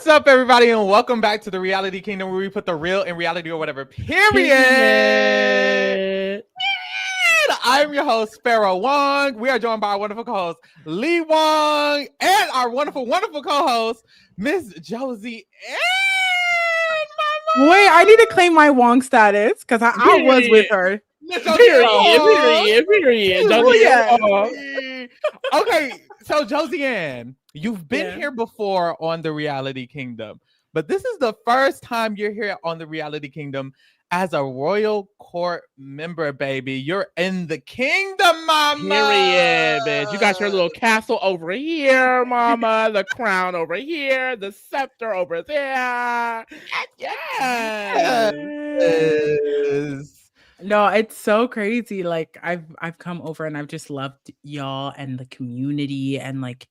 What's up, everybody, and welcome back to the Reality Kingdom, where we put the real in reality or whatever. Period. I'm your host, Pharaoh Wong. We are joined by our wonderful co-host, Lee Wong, and our wonderful, wonderful co-host, Miss Josie. And Wait, I need to claim my Wong status because I was with her. Period. Okay, so Josie Ann, you've been here before on the Reality Kingdom, but this is the first time you're here on the Reality Kingdom as a royal court member, baby. You're in the kingdom, mama. Period, bitch. You got your little castle over here, mama. The crown over here. The scepter over there. Yes. No, it's so crazy. Like I've come over and I've just loved y'all and the community and like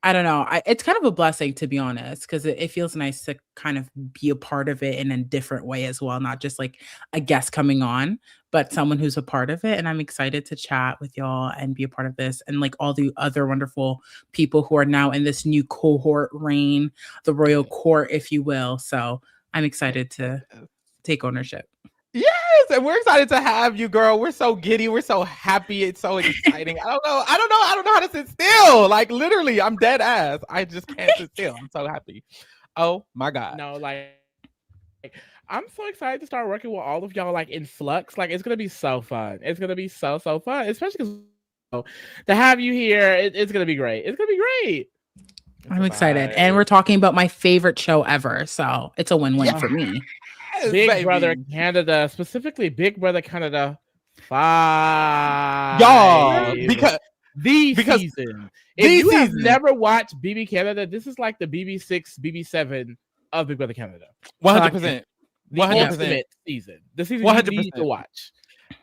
I don't know. It's kind of a blessing, to be honest, because it feels nice to kind of be a part of it in a different way as well, not just like a guest coming on, but someone who's a part of it. And I'm excited to chat with y'all and be a part of this and like all the other wonderful people who are now in this new cohort reign, the royal court, if you will. So I'm excited to take ownership. Yes, and we're excited to have you, girl. We're so giddy. We're so happy. It's so exciting. I don't know how to sit still. Like literally, I'm dead ass. I just can't sit still. I'm so happy. Oh my God. No, like I'm so excited to start working with all of y'all like in flux. Like it's gonna be so fun. It's gonna be so fun, especially because to have you here, it's gonna be great. It's gonna be great. I'm excited. And we're talking about my favorite show ever. So it's a win-win for me. Big Brother Canada, specifically Big Brother Canada 5. Y'all, because season. If you have never watched BBcan, this is like the BB6, BB7 of Big Brother Canada. 100%. The ultimate season. The season 100%. You need to watch.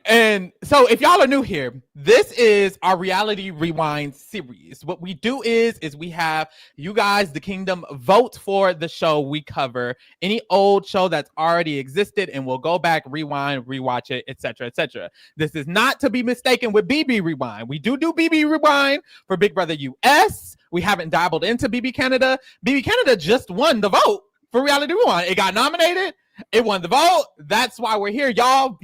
And so if y'all are new here, this is our Reality Rewind series. What we do is we have you guys, the kingdom, vote for the show we cover, any old show that's already existed, and we'll go back, rewind, rewatch it, etc., etc. This is not to be mistaken with BB Rewind. We do BB Rewind for Big Brother US. We haven't dabbled into BB Canada. BB Canada just won the vote for Reality Rewind. It got nominated. It won the vote. That's why we're here. Y'all,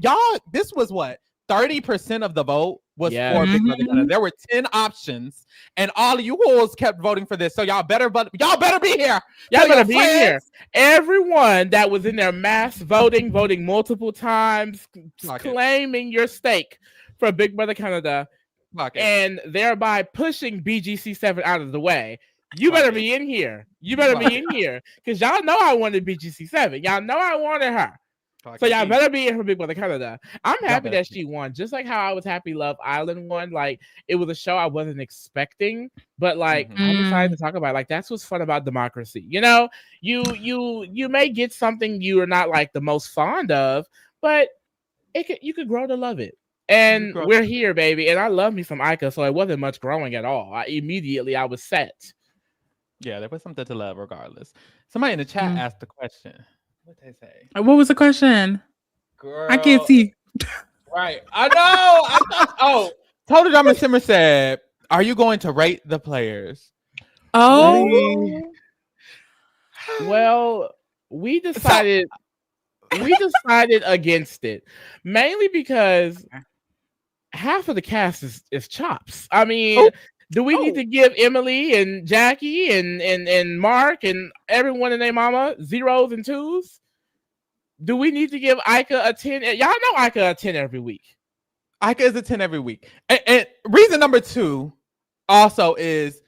this was what? 30% of the vote was for Big Brother Canada. There were 10 options, and all of you hoes kept voting for this. So y'all better be here. Y'all better be here. Everyone that was in there mass voting multiple times, claiming your stake for Big Brother Canada, and thereby pushing BGC7 out of the way. You better be in here. You better be in here. Because y'all know I wanted BGC7. Y'all know I wanted her. So y'all better be in for Big Brother Canada. I'm happy that she won. Just like how I was happy Love Island won. Like, it was a show I wasn't expecting. But, like, I'm excited to talk about it. Like, that's what's fun about democracy. You know, you may get something you are not, like, the most fond of. But you could grow to love it. And we're here, baby. And I love me some Ica. So it wasn't much growing at all. I was set. Yeah, there was something to love regardless. Somebody in the chat asked the question. What did they say? What was the question? Girl. I can't see. Right. I know. Total Drama Simmer said, are you going to rate the players? Oh. Well, we decided against it. Mainly because half of the cast is chops. I mean, do we need to give Emily and Jackie and Mark and everyone and their mama 0s and 2s? Do we need to give Ica a 10? Y'all know Ica a 10 every week. Ica is a 10 every week. And reason number 2 also is,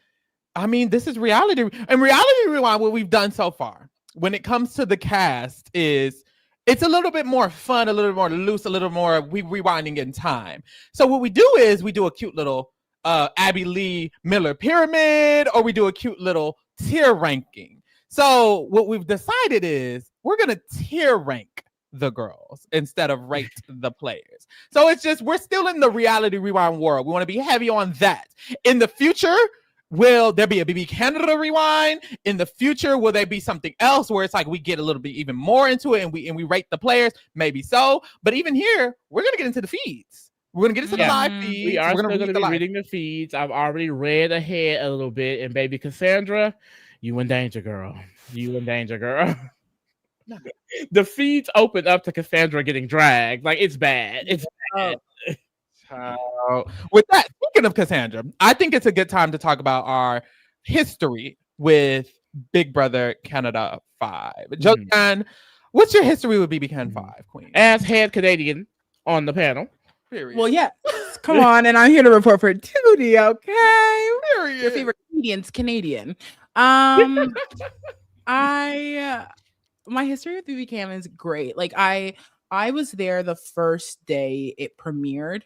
I mean, this is reality. And Reality Rewind, what we've done so far, when it comes to the cast, is it's a little bit more fun, a little more loose, a little more rewinding in time. So what we do is we do a cute little Abby Lee Miller pyramid, or we do a cute little tier ranking. So what we've decided is we're going to tier rank the girls instead of rate the players. So it's just, we're still in the Reality Rewind world. We want to be heavy on that. In the future, will there be a BB Canada Rewind? In the future, will there be something else where it's like we get a little bit even more into it and we rate the players? Maybe so. But even here, we're going to get into the feeds. We're going to get into the live feeds. We are still going to be reading the feeds. I've already read ahead a little bit. And baby Cassandra, You in danger, girl. You in danger, girl. The feeds open up to Cassandra getting dragged. Like, it's bad. It's bad. With that, speaking of Cassandra, I think it's a good time to talk about our history with Big Brother Canada 5. Josiane, what's your history with BBcan 5, Queen? As head Canadian on the panel. Period. Well, yeah. Come on, and I'm here to report for duty, okay? Period. Your favorite comedian's Canadian. My history with BBcan is great. Like I was there the first day it premiered.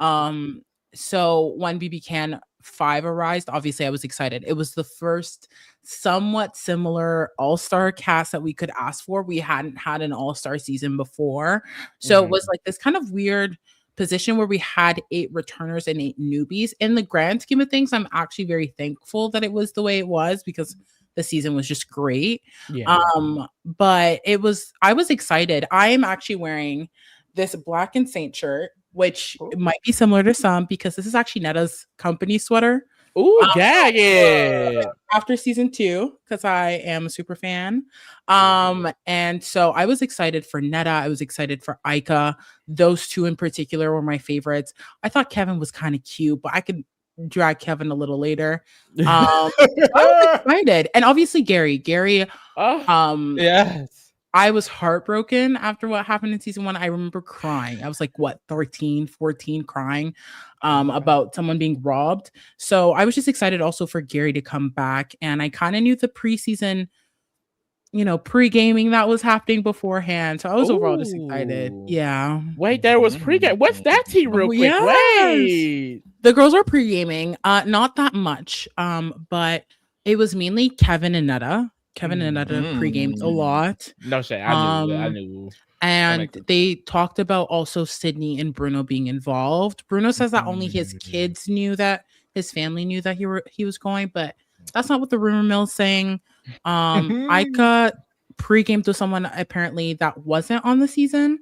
So when BBcan 5 arrived, obviously I was excited. It was the first somewhat similar all-star cast that we could ask for. We hadn't had an all-star season before. So it was like this kind of weird position where we had 8 returners and 8 newbies. In the grand scheme of things, I'm actually very thankful that it was the way it was because the season was just great. Yeah. But I was excited. I am actually wearing this Black and Saint shirt, which might be similar to some because this is actually Netta's company sweater. Ooh, yeah. After season 2, because I am a super fan. And so I was excited for Netta. I was excited for Ika. Those 2 in particular were my favorites. I thought Kevin was kind of cute, but I could drag Kevin a little later. I was excited. And obviously Gary. Yes. I was heartbroken after what happened in season 1. I remember crying. I was like, 13, 14, crying about someone being robbed. So I was just excited also for Gary to come back. And I kind of knew the preseason, pre-gaming that was happening beforehand. So I was overall just excited. Yeah. Wait, there was pre-game. What's that tea real quick? Yes. Wait. The girls were pre-gaming. Not that much. But it was mainly Kevin and Netta. Kevin and Netta pre-gamed a lot. No shit. I knew. And they talked about also Sydney and Bruno being involved. Bruno says that only his kids knew that, his family knew that he was going, but that's not what the rumor mill's saying. Ika pre-gamed with someone apparently that wasn't on the season,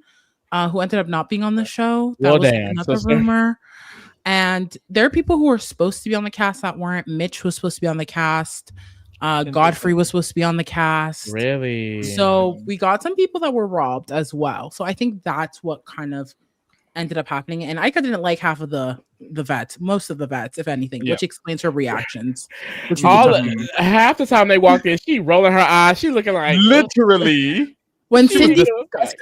who ended up not being on the show. That was another rumor. And there are people who are supposed to be on the cast that weren't. Mitch was supposed to be on the cast. Godfrey was supposed to be on the cast. Really? So we got some people that were robbed as well. So I think that's what kind of ended up happening. And Ika didn't like half of the vets, most of the vets, if anything, which explains her reactions. Half the time they walked in, she rolling her eyes. She looking like literally. When Cindy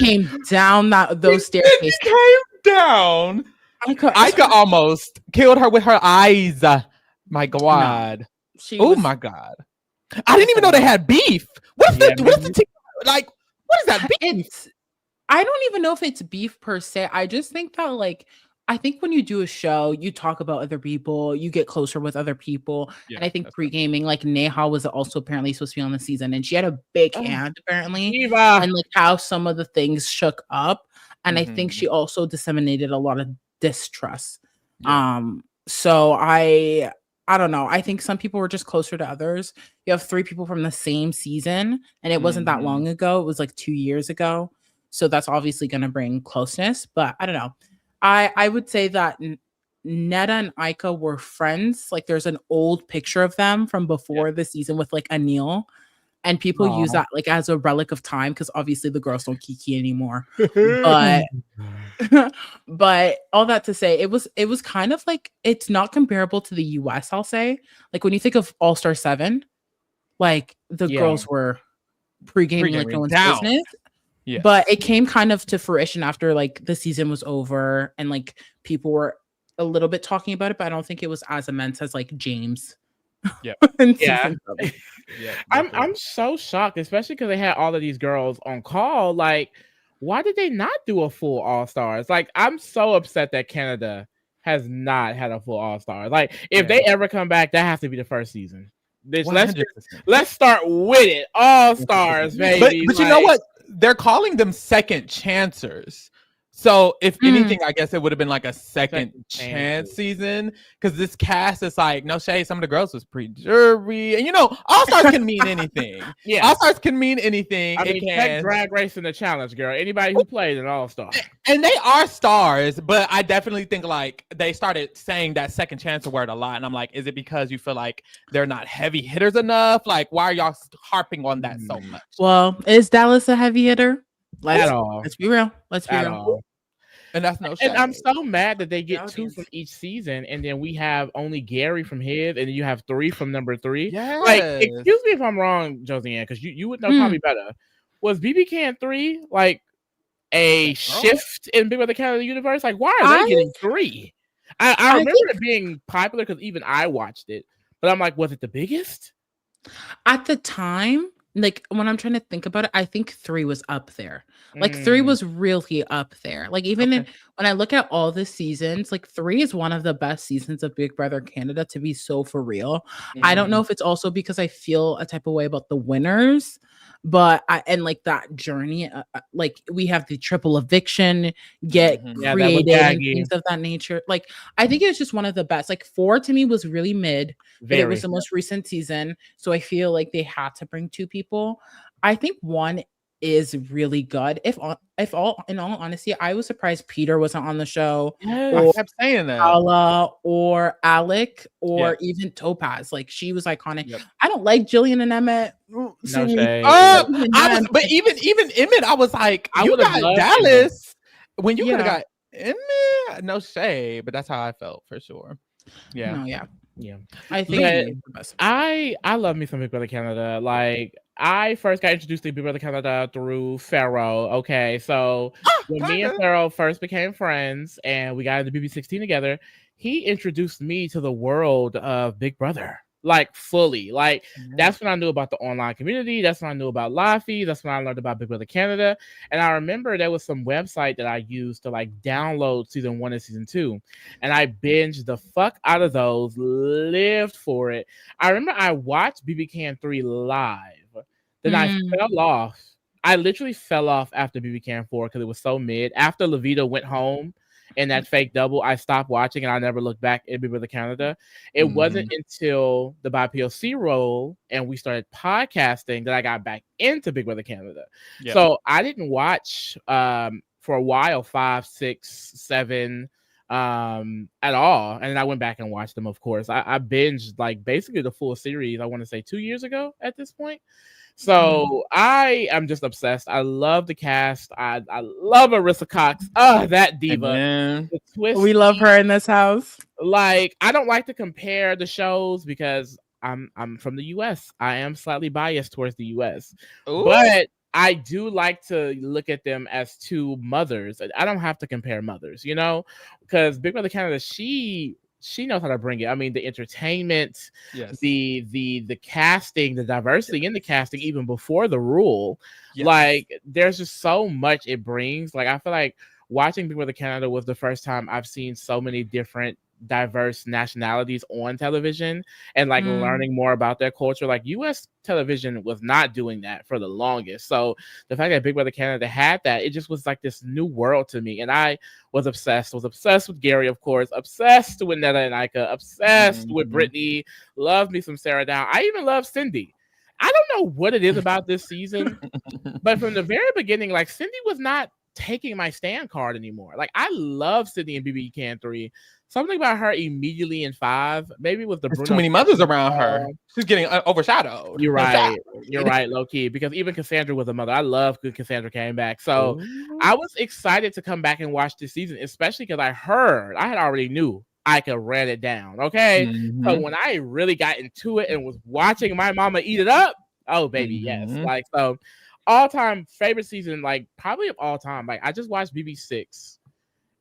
came down those staircases, down. Ika almost killed her with her eyes. My God. No. My God. I didn't even know they had beef. What's the like? What is that beef? I don't even know if it's beef per se. I just think that I think when you do a show, you talk about other people, you get closer with other people. Yeah, and I think pre-gaming, Neha was also apparently supposed to be on the season, and she had a big hand apparently, and how some of the things shook up. And I think she also disseminated a lot of distrust. Yeah. So I don't know. I think some people were just closer to others. You have 3 people from the same season, and it wasn't that long ago. It was 2 years ago. So that's obviously going to bring closeness. But I don't know. I would say that Netta and Ika were friends. There's an old picture of them from before the season with Anil. And people use that as a relic of time because obviously the girls don't kiki anymore. But all that to say, it was kind of it's not comparable to the US, I'll say. When you think of All-Star 7, the girls were pre-gaming like no one's business. Yeah. But it came kind of to fruition after the season was over and people were a little bit talking about it, but I don't think it was as immense as James. Yeah. I'm so shocked, especially because they had all of these girls on call. Why did they not do a full All-Stars? I'm so upset that Canada has not had a full All-Stars. If they ever come back, that has to be the first season. Let's start with it. All-Stars, baby. But you know what? They're calling them second chancers. So if anything, I guess it would have been like a second chance season, because this cast is like, no shade, some of the girls was pretty jury, and All Stars can mean anything. Yeah, All Stars can mean anything. I mean, check Drag Race and the Challenge, girl. Anybody who played an All Star, and they are stars, but I definitely think like they started saying that second chance word a lot, and I'm like, is it because you feel like they're not heavy hitters enough? Like, why are y'all harping on that so much? Well, is Dallas a heavy hitter? At all. Let's be real. Let's be real. And that's no shade. And I'm so mad that they get 2 from each season, and then we have only Gary from his, and then you have 3 from number 3. Yes. Like, excuse me if I'm wrong, Josiane, because you would know probably better. Was BBcan 3 like a shift in Big Brother Canada universe? Like, why are they getting 3? I remember it being popular because even I watched it, but I'm like, was it the biggest? At the time, like when I'm trying to think about it, I think 3 was up there. Like 3 was really up there. Like even when I look at all the seasons, like 3 is one of the best seasons of Big Brother Canada, to be so for real. I don't know if it's also because I feel a type of way about the winners, but and like that journey, like we have the triple eviction created and things of that nature. Like I think it was just one of the best. Like 4 to me was really mid, but it was the most recent season, so I feel like they had to bring 2 people. I think 1 is really good. If all in all honesty, I was surprised Peter wasn't on the show. I kept saying that. Paula or Alec or even Topaz. Like she was iconic. I don't like Jillian and Emmett. No shade. But even Emmett, I was like, you got Dallas when you could have got Emmett. No shade, but that's how I felt for sure. Yeah. No, yeah. I think I love me some Big Brother Canada. Like I first got introduced to Big Brother Canada through Pharaoh. Okay, so when me and Pharaoh first became friends and we got into BB16 together, he introduced me to the world of Big Brother. Like fully, like that's when I knew about the online community. That's when I knew about live feeds. That's when I learned about Big Brother Canada. And I remember there was some website that I used to like download season 1 and season 2, and I binged the fuck out of those. Lived for it. I remember I watched BBcan 3 live. Then I fell off. I literally fell off after BBcan 4 because it was so mid. After Levita went home and that fake double, I stopped watching and I never looked back at Big Brother Canada. It wasn't until the BBPOC role and we started podcasting that I got back into Big Brother Canada. Yep. So I didn't watch for a while 5, 6, 7 at all, and then I went back and watched them. Of course, I binged like basically the full series. I want to say 2 years ago at this point. So I am just obsessed. I love the cast. I love Arissa Cox. Oh, that diva. The twist. We love her in this house. Like, I don't like to compare the shows because I'm from the US. I am slightly biased towards the US. Ooh. But I do like to look at them as 2 mothers. I don't have to compare mothers, because Big Brother Canada, she knows how to bring it. I mean, the entertainment, the casting, the diversity in the casting, even before the rule. Like, there's just so much it brings. Like, I feel like watching Big Brother Canada was the first time I've seen so many different diverse nationalities on television and like learning more about their culture. Like US television was not doing that for the longest. So the fact that Big Brother Canada had that, it just was like this new world to me. And I was obsessed with Gary, of course, obsessed with Netta and Ika, obsessed with Brittany, loved me some Sarah Down. I even love Cindy. I don't know what it is about this season, but from the very beginning, like Cindy was not taking my stand card anymore. Like I love Cindy and BBcan 3. Something about her immediately in 5. Maybe it was the Bruno. Too many mothers around her. She's getting overshadowed. You're right. You're right, low key. Because even Cassandra was a mother. I love good Cassandra came back. So I was excited to come back and watch this season, especially because I had already knew I could ran it down. Okay. So when I really got into it and was watching my mama eat it up, oh baby, yes. Like so all-time favorite season, like probably of all time. Like I just watched BB6.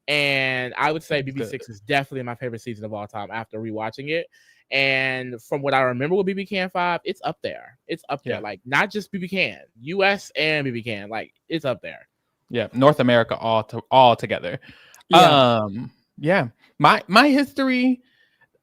And I would say BB6 is definitely my favorite season of all time after rewatching it. And from what I remember with BBcan 5, it's up there. It's up there. Like not just BBcan, US and BBcan. Like it's up there. Yeah, North America all together. Yeah. My history.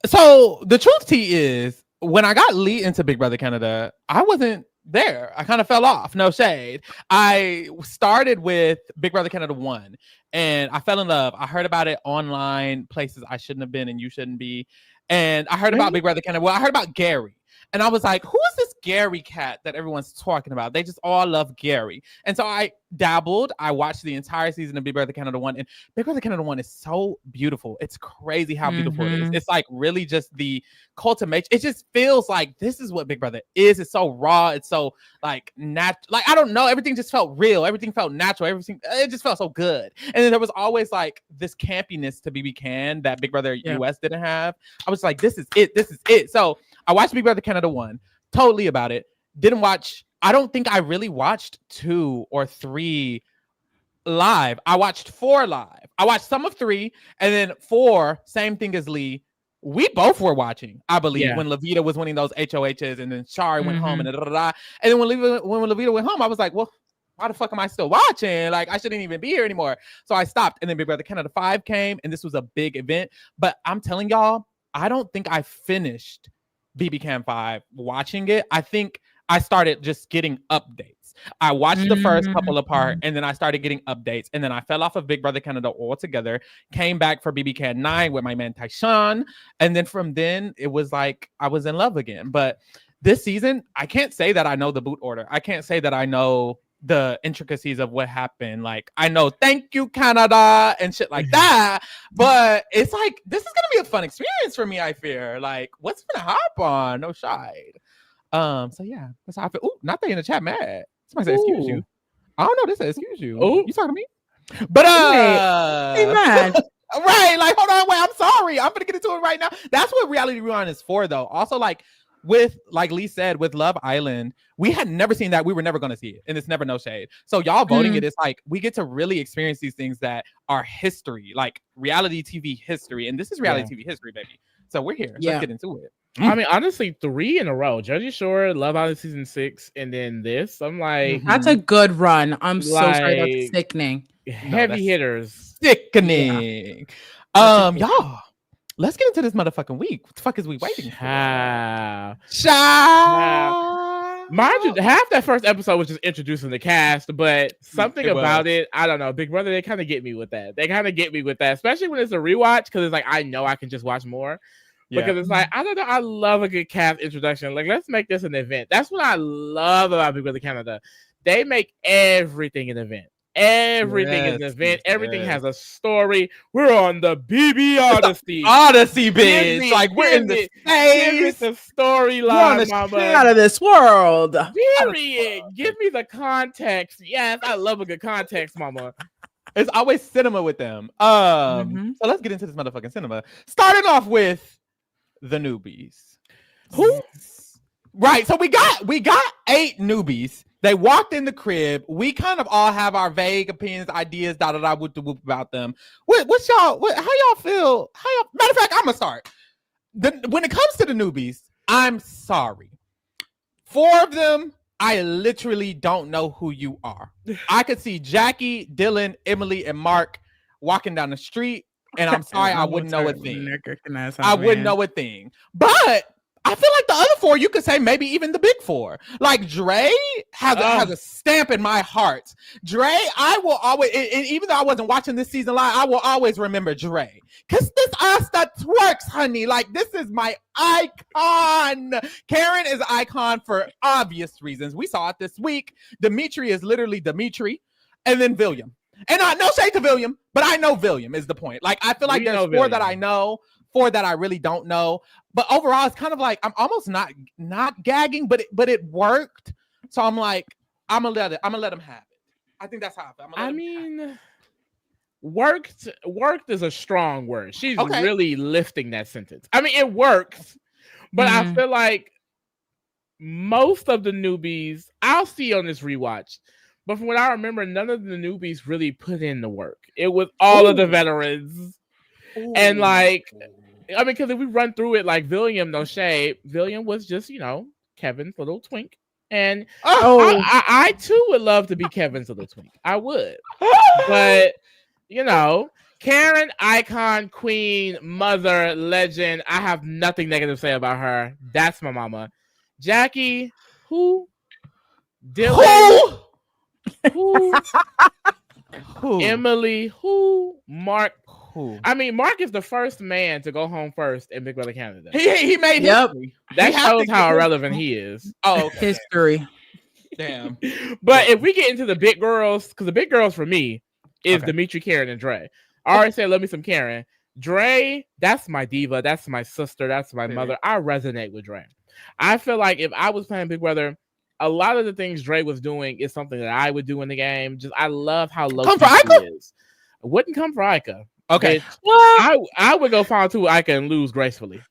So the truth tea is when I got lead into Big Brother Canada, I wasn't there. I kind of fell off. No shade. I started with Big Brother Canada 1 and I fell in love. I heard about it online, places I shouldn't have been and you shouldn't be. And I heard about Big Brother Canada. Well, I heard about Gary. And I was like, who is this Gary cat that everyone's talking about? They just all love Gary. And so I dabbled. I watched the entire season of Big Brother Canada 1. And Big Brother Canada 1 is so beautiful. It's crazy how beautiful it is. It's like really just the cultivation. It just feels like this is what Big Brother is. It's so raw. It's so like like I don't know. Everything just felt real. Everything felt natural. Everything, it just felt so good. And then there was always like this campiness to BBcan that Big Brother US didn't have. I was like, this is it. This is it. So I watched Big Brother Canada 1, totally about it. Didn't watch, I don't think I really watched 2 or 3 live. I watched 4 live. I watched some of 3, and then 4, same thing as Lee. We both were watching, I believe, when Levita was winning those HOHs, and then Shari went home, and And then when Levita went home, I was like, well, why the fuck am I still watching? Like, I shouldn't even be here anymore. So I stopped, and then Big Brother Canada 5 came, and this was a big event. But I'm telling y'all, I don't think I finished BBcan 5 watching it. I think I started just getting updates. I watched the first couple apart, and then I started getting updates, and then I fell off of Big Brother Canada altogether, came back for BBcan 9 with my man Tyshawn, and then from then it was like I was in love again. But this season, I can't say that I know the boot order. I can't say that I know the intricacies of what happened. Like, I know thank you Canada and shit like that, but it's like this is gonna be a fun experience for me. I fear like what's gonna hop on. No shade. So yeah, that's how I feel. Ooh, not they in the chat mad. Somebody say excuse you. I don't know. This says excuse you. Oh, you talking to me? But hey man. Right, like hold on, wait, I'm sorry. I'm gonna get into it right now. That's what Reality Rewind is for, though. Also, like with, like Lee said, with Love Island, we had never seen that. We were never going to see it. And it's never no shade. So y'all voting it is like, we get to really experience these things that are history, like reality TV history. And this is reality TV history, baby. So we're here. Let's get into it. I mean, honestly, 3 in a row. Jersey Shore, Love Island season 6, and then this. I'm like, that's a good run. I'm so sorry. That's sickening. Heavy hitters. Sickening. Y'all. Let's get into this motherfucking week. What the fuck is we waiting for? Mind you, half that first episode was just introducing the cast, but something about it, I don't know. Big Brother, they kind of get me with that. Especially when it's a rewatch, because it's like, I know I can just watch more. Because it's like, I don't know, I love a good cast introduction. Like, let's make this an event. That's what I love about Big Brother Canada. They make everything an event. Everything is an event. Everything has a story. We're on the BB Odyssey. Odyssey, bitch. Like, we're in the space. The storyline, mama. Out of this world. Period. Give me the context. Yes, I love a good context, mama. It's always cinema with them. So let's get into this motherfucking cinema. Starting off with the newbies. Who? Right. So we got 8 newbies. They walked in the crib. We kind of all have our vague opinions, ideas, whoop the whoop about them. What's y'all? How y'all feel? Matter of fact, I'm gonna start. When it comes to the newbies, I'm sorry. 4 of them, I literally don't know who you are. I could see Jackie, Dylan, Emily, and Mark walking down the street, and I'm sorry, I wouldn't know a thing. I wouldn't know a thing. But I feel like the other 4, you could say maybe even the big 4. Like Dre has a stamp in my heart. Dre, I will always, and even though I wasn't watching this season live, I will always remember Dre. Cause this ass that twerks, honey. Like, this is my icon. Karen is icon for obvious reasons. We saw it this week. Dimitri is literally Dimitri, and then William. And no shade to William, but I know William is the point. Like, I feel like there's 4 that I know, 4 that I really don't know. But overall, it's kind of like I'm almost not gagging, but it worked. So I'm like, I'm gonna let him have it. I think that's how I feel. Worked is a strong word. She's really lifting that sentence. I mean, it works, but I feel like most of the newbies I'll see on this rewatch. But from what I remember, none of the newbies really put in the work. It was all of the veterans. And like, I mean, because if we run through it, like William, no shade, William was just, Kevin's little twink. And I too would love to be Kevin's little twink. I would. But, Karen, icon, queen, mother, legend. I have nothing negative to say about her. That's my mama. Jackie, who? Dylan, Who? Who? Emily, who? Mark. Who? I mean, Mark is the first man to go home first in Big Brother Canada. He made history. That shows how irrelevant he is. Oh, okay. History. Damn. But if we get into the big girls, because the big girls for me is Dimitri, Karen, and Dre. I already said, love me some Karen. Dre, that's my diva. That's my sister. That's my mother. I resonate with Dre. I feel like if I was playing Big Brother, a lot of the things Dre was doing is something that I would do in the game. Just I love how low he is. I wouldn't come for Ika. Okay. I would go follow to Ika and lose gracefully.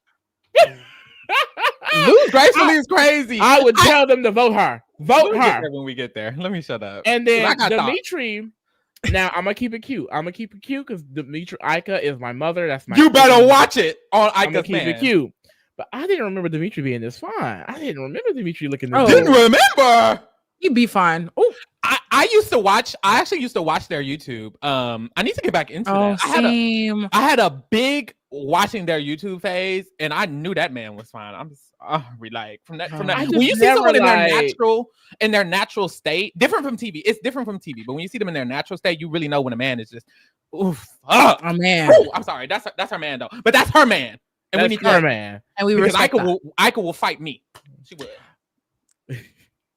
Lose gracefully is crazy. I would tell them to vote her. Vote her when we get there. Let me shut up. And then Dimitri. Now I'm gonna keep it cute. I'm gonna keep it cute because Dimitri Ika is my mother. That's my. You better watch it on Ika's I'm gonna keep it cute. But I didn't remember Dimitri being this fine. I didn't remember Dimitri looking. Didn't remember. You'd be fine. Oh, I used to watch. I actually used to watch their YouTube. I need to get back into that. Same. I had a big watching their YouTube phase, and I knew that man was fine. I'm just like from that. When you see someone in their natural state, different from TV. It's different from TV, but when you see them in their natural state, you really know when a man is just a man. Ooh, I'm sorry, that's her man though, but that's her man, and we need her man, and we respect Ika will fight me. She would.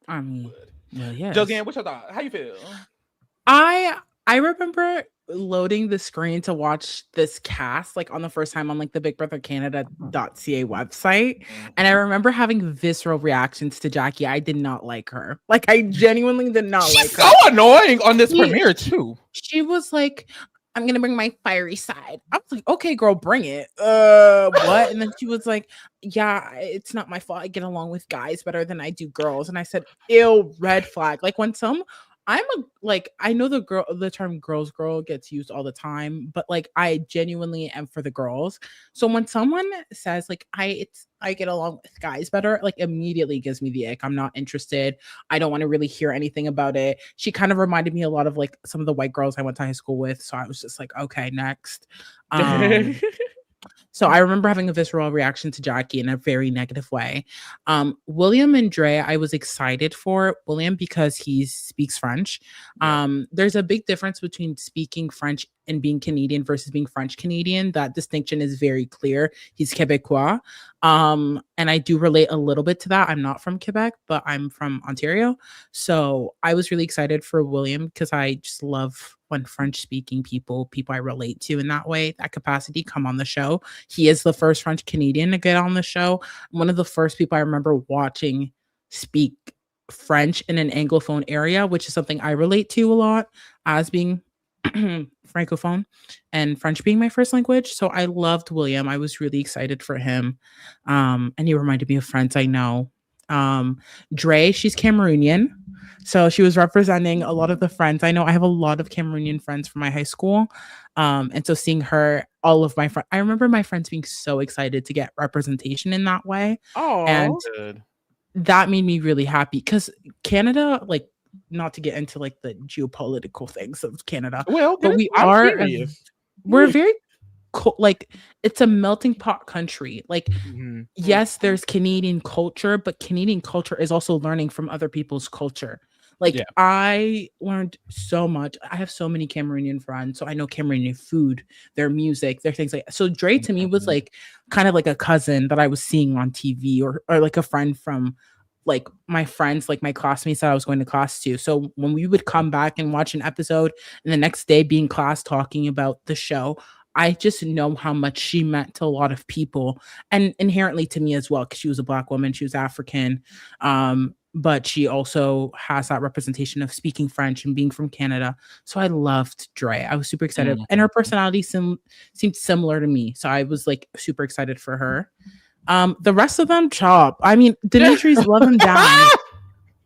I mean. Well, yeah. Jogan, what's your thought? How you feel? I remember loading the screen to watch this cast like on the first time on like the Big Brother Canada.ca website, and I remember having visceral reactions to Jackie. I did not like her. Like I genuinely did not like her. So annoying on this premiere too. She was like, I'm gonna bring my fiery side. I was like, okay, girl, bring it. What? And then she was like, yeah, it's not my fault. I get along with guys better than I do girls. And I said, ew, red flag. Like when I know the term girls girl gets used all the time, but like I genuinely am for the girls. So when someone says like I get along with guys better, like immediately gives me the ick. I'm not interested. I don't want to really hear anything about it. She kind of reminded me a lot of like some of the white girls I went to high school with. So I was just like, okay, next. So I remember having a visceral reaction to Jackie in a very negative way. William and Dre, I was excited for William because he speaks French. There's a big difference between speaking French and being Canadian versus being French Canadian. That distinction is very clear. He's Quebecois. And I do relate a little bit to that. I'm not from Quebec, but I'm from Ontario. So I was really excited for William because I just love when French-speaking people I relate to in that way, that capacity, come on the show. He is the first French Canadian to get on the show. One of the first people I remember watching speak French in an Anglophone area, which is something I relate to a lot as being Francophone and French being my first language. So I loved William. I was really excited for him. And he reminded me of friends I know. Dre, she's Cameroonian. So she was representing a lot of the friends I know. I have a lot of Cameroonian friends from my high school. And so seeing her, all of my friends, I remember my friends being so excited to get representation in that way. Oh, and good. That made me really happy because Canada, like, not to get into like the geopolitical things of Canada, well, but we're very like it's a melting pot country. Like, yes, there's Canadian culture, but Canadian culture is also learning from other people's culture. Like, I learned so much. I have so many Cameroonian friends, so I know Cameroonian food, their music, their things like that. So Dre to me was like kind of like a cousin that I was seeing on TV, or like a friend from like my friends, like my classmates that I was going to class to. So when we would come back and watch an episode and the next day be in class talking about the show, I just know how much she meant to a lot of people, and inherently to me as well, because she was a Black woman, she was African, but she also has that representation of speaking French and being from Canada. So I loved Dre. I was super excited, and her personality seemed similar to me. So I was like super excited for her. The rest of them, chop. I mean, Dimitri's love him down.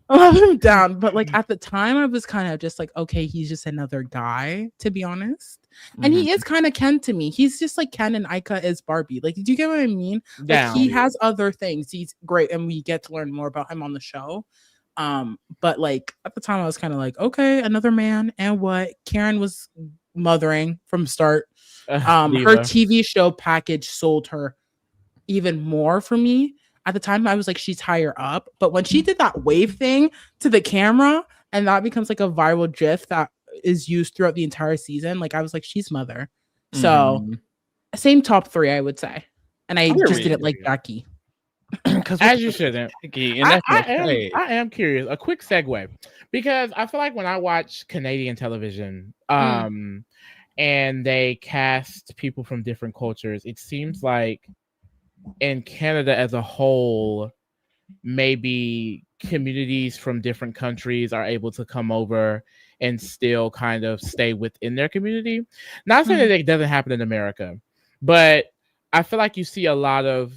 I love him down. But like at the time, I was kind of just like, okay, he's just another guy, to be honest. And he is kind of Ken to me. He's just like Ken and Ika is Barbie. Like, do you get what I mean? Like, he has other things. He's great, and we get to learn more about him on the show. But like at the time, I was kind of like, okay, another man. And what? Karen was mothering from start. Her TV show package sold her even more for me. at the time I was like, she's higher up. But when she did that wave thing to the camera and that becomes like a viral gif that is used throughout the entire season, like I was like, she's mother. So same top 3, I would say. And I just didn't like Jackie. As you shouldn't. I am curious. A quick segue, because I feel like when I watch Canadian television, and they cast people from different cultures, it seems like in Canada as a whole, maybe communities from different countries are able to come over and still kind of stay within their community. Not saying that it doesn't happen in America, but I feel like you see a lot of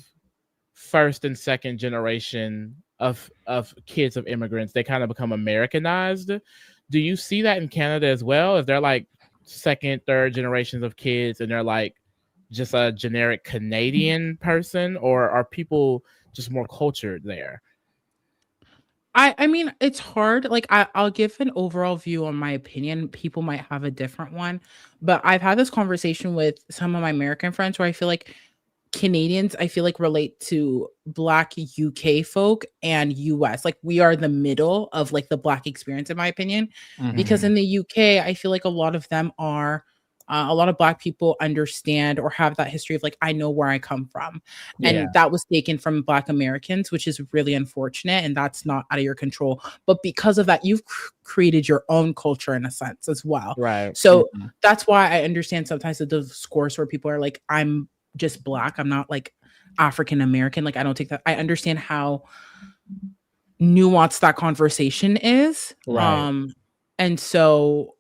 first and second generation of kids of immigrants. They kind of become Americanized. Do you see that in Canada as well? Is there like second, third generations of kids and they're like just a generic Canadian person, or are people just more cultured there? I mean, it's hard. Like I'll give an overall view on my opinion. People might have a different one, but I've had this conversation with some of my American friends where I feel like Canadians, I feel like, relate to Black UK folk and US. Like we are the middle of like the Black experience, in my opinion, because in the UK, I feel like a lot of them are a lot of Black people understand or have that history of like, I know where I come from. And that was taken from Black Americans, which is really unfortunate. And that's not out of your control. But because of that, you've created your own culture in a sense as well. Right. So that's why I understand sometimes the discourse where people are like, I'm just Black. I'm not like African American. Like I don't take that. I understand how nuanced that conversation is. Right. And so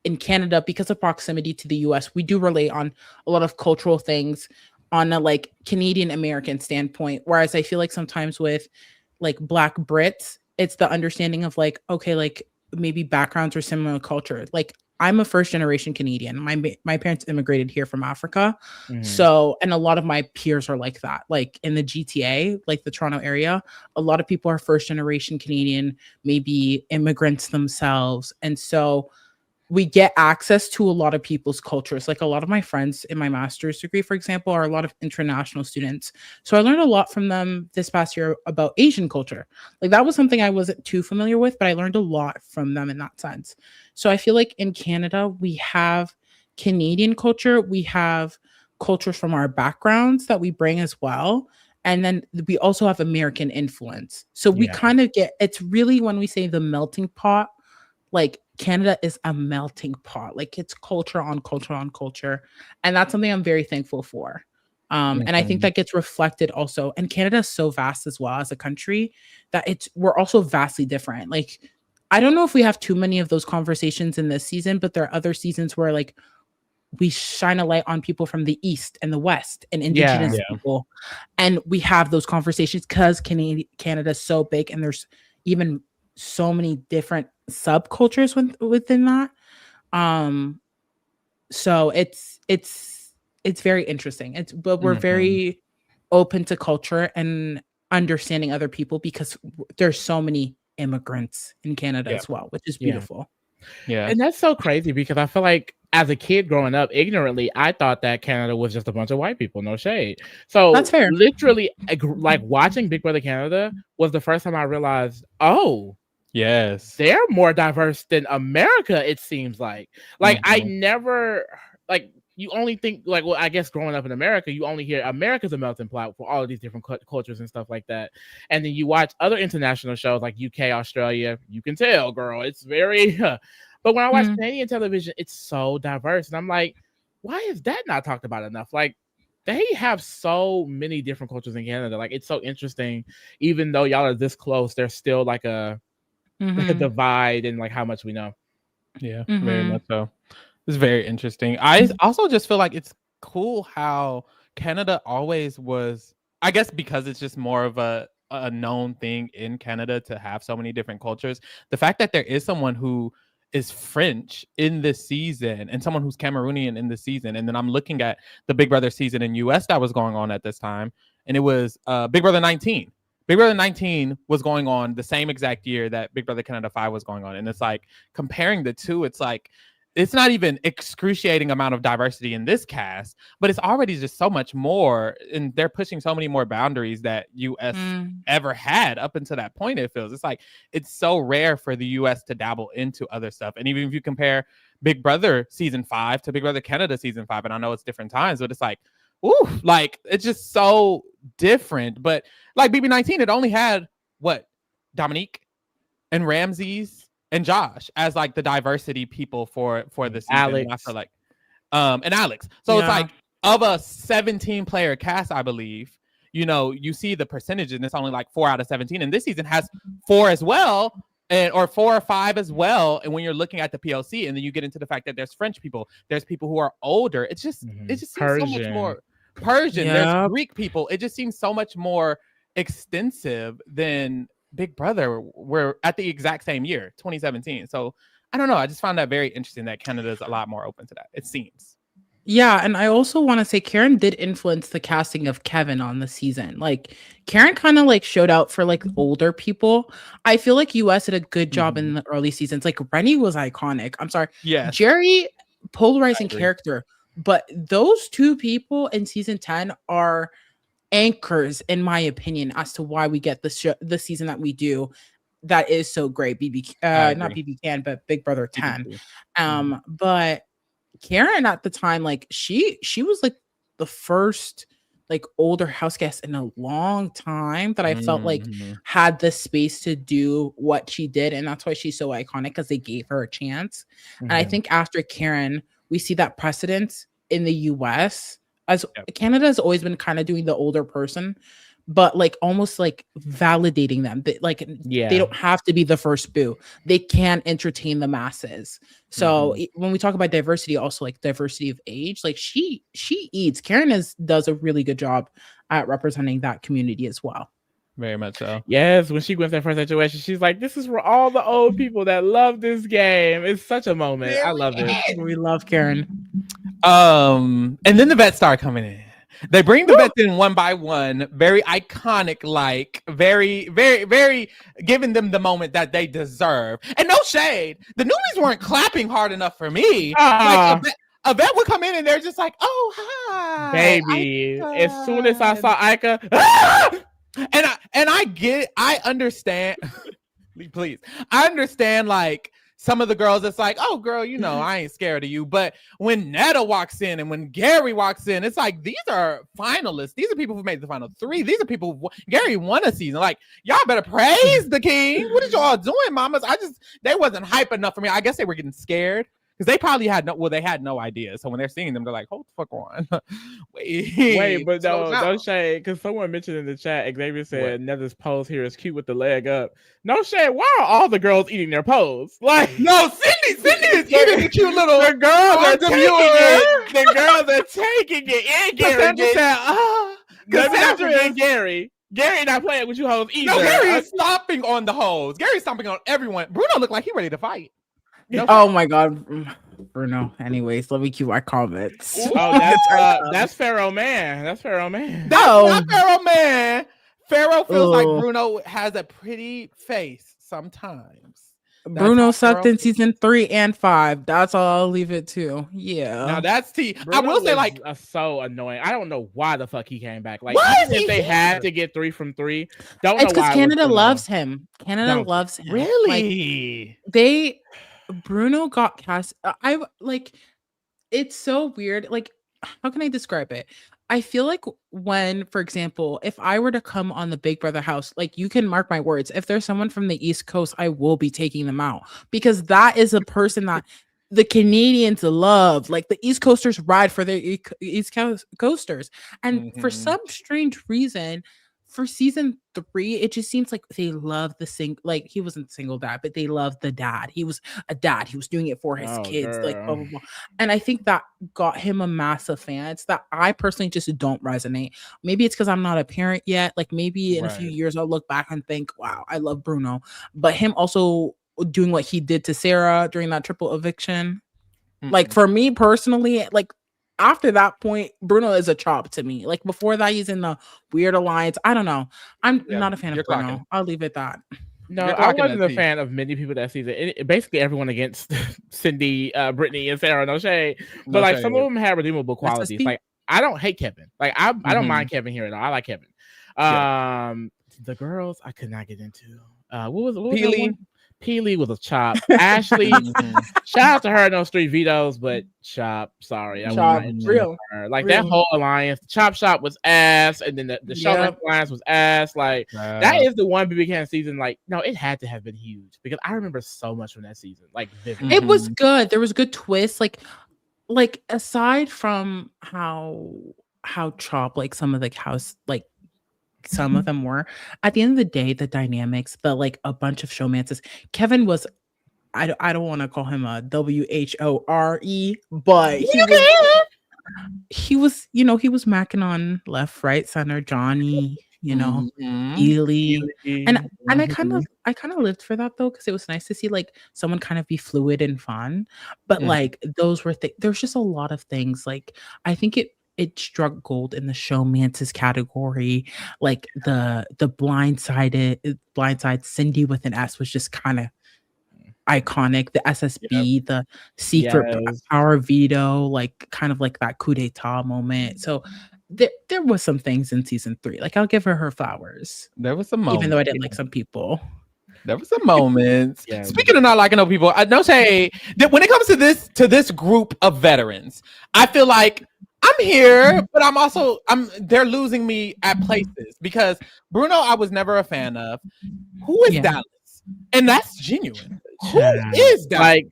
in Canada, because of proximity to the US, we do relate on a lot of cultural things on a like Canadian American standpoint. Whereas I feel like sometimes with like Black Brits, it's the understanding of like, okay, like maybe backgrounds or similar culture. Like I'm a first generation Canadian. My parents immigrated here from Africa. So, and a lot of my peers are like that. Like in the GTA, like the Toronto area, a lot of people are first generation Canadian, maybe immigrants themselves. And so we get access to a lot of people's cultures. Like a lot of my friends in my master's degree, for example, are a lot of international students. So I learned a lot from them this past year about Asian culture. Like that was something I wasn't too familiar with, but I learned a lot from them in that sense. So I feel like in Canada, we have Canadian culture. We have cultures from our backgrounds that we bring as well. And then we also have American influence. So we kind of get, it's really when we say the melting pot, like Canada is a melting pot. Like it's culture on culture on culture. And that's something I'm very thankful for. And I think that gets reflected also. And Canada is so vast as well as a country that we're also vastly different. Like, I don't know if we have too many of those conversations in this season, but there are other seasons where like we shine a light on people from the East and the West and Indigenous people. And we have those conversations because Canada is so big and there's even so many different subcultures within that. So it's very interesting. But we're very open to culture and understanding other people because there's so many immigrants in Canada as well, which is beautiful. Yeah. And that's so crazy because I feel like as a kid growing up ignorantly, I thought that Canada was just a bunch of white people, no shade. So that's fair. Literally like watching Big Brother Canada was the first time I realized, oh, yes, they're more diverse than America, it seems like. Like I never like you only think like, well, I guess growing up in America, you only hear America's a melting pot for all of these different cultures and stuff like that. And then you watch other international shows like UK, Australia, you can tell, girl, it's very but when I watch Canadian television, it's so diverse. And I'm like, why is that not talked about enough? Like they have so many different cultures in Canada. Like it's so interesting. Even though y'all are this close, there's still like a divide in like how much we know. Yeah, very much so. It's very interesting. I also just feel like it's cool how Canada always was, I guess because it's just more of a known thing in Canada to have so many different cultures. The fact that there is someone who is French in this season and someone who's Cameroonian in this season. And then I'm looking at the Big Brother season in US that was going on at this time. And it was Big Brother 19. Big Brother 19 was going on the same exact year that Big Brother Canada 5 was going on. And it's like comparing the two, it's like it's not even excruciating amount of diversity in this cast, but it's already just so much more, and they're pushing so many more boundaries that US ever had up until that point. It feels it's like it's so rare for the US to dabble into other stuff. And even if you compare Big Brother season 5 to Big Brother Canada season 5, and I know it's different times, but it's like, ooh, like it's just so different. But like BB19, it only had what, Dominique and Ramses and Josh as like the diversity people for the season. Alex. I feel like and Alex. So it's like of a 17 player cast, I believe, you know, you see the percentage and it's only like 4 out of 17, and this season has 4 as well, and or 4 or 5 as well. And when you're looking at the PLC, and then you get into the fact that there's French people, there's people who are older, it just seems so much more Persian, there's Greek people, it just seems so much more extensive than Big Brother. We're at the exact same year, 2017. So I don't know. I just found that very interesting that Canada's a lot more open to that, it seems. Yeah, and I also want to say Karen did influence the casting of Kevin on the season. Like Karen kind of like showed out for like older people. I feel like US did a good job in the early seasons. Like Rennie was iconic. I'm sorry. Yeah. Jerry, polarizing character. But those two people in season 10 are anchors, in my opinion, as to why we get the season that we do. That is so great. Not BBcan, but Big Brother 10. But Karen at the time, like she was like the first like older house guest in a long time that I felt like had the space to do what she did, and that's why she's so iconic, because they gave her a chance. And I think after Karen, we see that precedent in the US, as Canada has always been kind of doing the older person, but like almost like validating them. They don't have to be the first boo. They can entertain the masses. So when we talk about diversity, also like diversity of age, like she eats. Karen does a really good job at representing that community as well. Very much so. Yes, when she went to that first situation, she's like, "This is for all the old people that love this game." It's such a moment. I love it. We love Karen. And then the vets start coming in. They bring the vets in one by one, very iconic, like very, very, very giving them the moment that they deserve. And no shade, the newbies weren't clapping hard enough for me. Like a vet would come in and they're just like, "Oh, hi, baby." Ika. As soon as I saw Ika, and I understand. Please, I understand. Like some of the girls, it's like, "Oh, girl, you know, I ain't scared of you." But when Netta walks in and when Gary walks in, it's like, these are finalists. These are people who made the final 3. These are people Gary won a season. Like, y'all better praise the king. What is y'all doing, mamas? They wasn't hype enough for me. I guess they were getting scared. Because they probably had no idea. So when they're seeing them, they're like, "Hold the fuck on." Wait, but no shade. Because someone mentioned in the chat, Xavier said Netta's pose here is cute with the leg up. No shade. Why are all the girls eating their pose? Like, no, Cindy is eating the cute little. The girls are taking it. The girls are taking it. And Gary said, not forget Gary. Gary not playing with you hoes either. No, Gary is stomping on the hoes. Gary's stomping on everyone. Bruno looked like he ready to fight. Oh my God, Bruno. Anyways, let me cue my comments. That's Pharaoh man. That's Pharaoh man. That's not Pharaoh man. Pharaoh feels like Bruno has a pretty face sometimes. Bruno sucked in season 3 and 5. That's all I'll leave it to. Yeah. Now that's T. Bruno I will say, like, so annoying. I don't know why the fuck he came back. Like, even if they had to get 3 from 3, don't know why. It's because Canada loves him. Canada loves him. Really? Like, Bruno got cast. It's so weird. Like, how can I describe it? I feel like when, for example, if I were to come on the Big Brother house, like, you can mark my words, if there's someone from the East Coast, I will be taking them out, because that is a person that the Canadians love. Like, the East Coasters ride for their East Coasters. And for some strange reason, for season 3, it just seems like they love like, he wasn't single dad, but they love the dad. He was a dad. He was doing it for his kids. Girl. Like, blah, blah, blah. And I think that got him a massive fan. It's that I personally just don't resonate. Maybe it's because I'm not a parent yet. Like, maybe in a few years I'll look back and think, wow, I love Bruno. But him also doing what he did to Sarah during that triple eviction. Like, for me personally, like, after that point, Bruno is a chop to me. Like, before that, he's in the weird alliance. I don't know. I'm not a fan of Bruno. I'll leave it at that. No, I wasn't a fan of many people that season. Basically, everyone against Cindy, Brittany, and Pharaoh. No shade, but like some of them had redeemable qualities. Like I don't hate Kevin. Like I don't mind Kevin here at all. I like Kevin. The girls I could not get into. What was Peely? Peely was a chop. Ashley, shout out to her in those 3 vetoes, but chop. Sorry, I chop real. Her. Like that whole alliance, the Chop Shop was ass, and then the Showman alliance was ass. Like that is the one BBcan season. Like no, it had to have been huge because I remember so much from that season. Like it was good. There was good twists. Like aside from how Chop like some of the house like. Some of them were at the end of the day, the dynamics, the like a bunch of showmances. Kevin was, I don't want to call him a WHORE, but he was, you know, he was macking on left, right, center, Johnny, you know, Ely. And I kind of lived for that though, because it was nice to see like someone kind of be fluid and fun. But like those were there's just a lot of things. Like I think it struck gold in the showmances category. Like the blindside Cindy with an S was just kind of iconic. The SSB, the secret power veto, like kind of like that coup d'etat moment. So there was some things in season 3. Like I'll give her flowers. There was some moments, even though I didn't like some people. There was some moments. Speaking of not liking no people, I no say that when it comes to this group of veterans, I feel like I'm here, but they're losing me at places because Bruno, I was never a fan of. Who is Dallas? And that's genuine. Who is Dallas? Like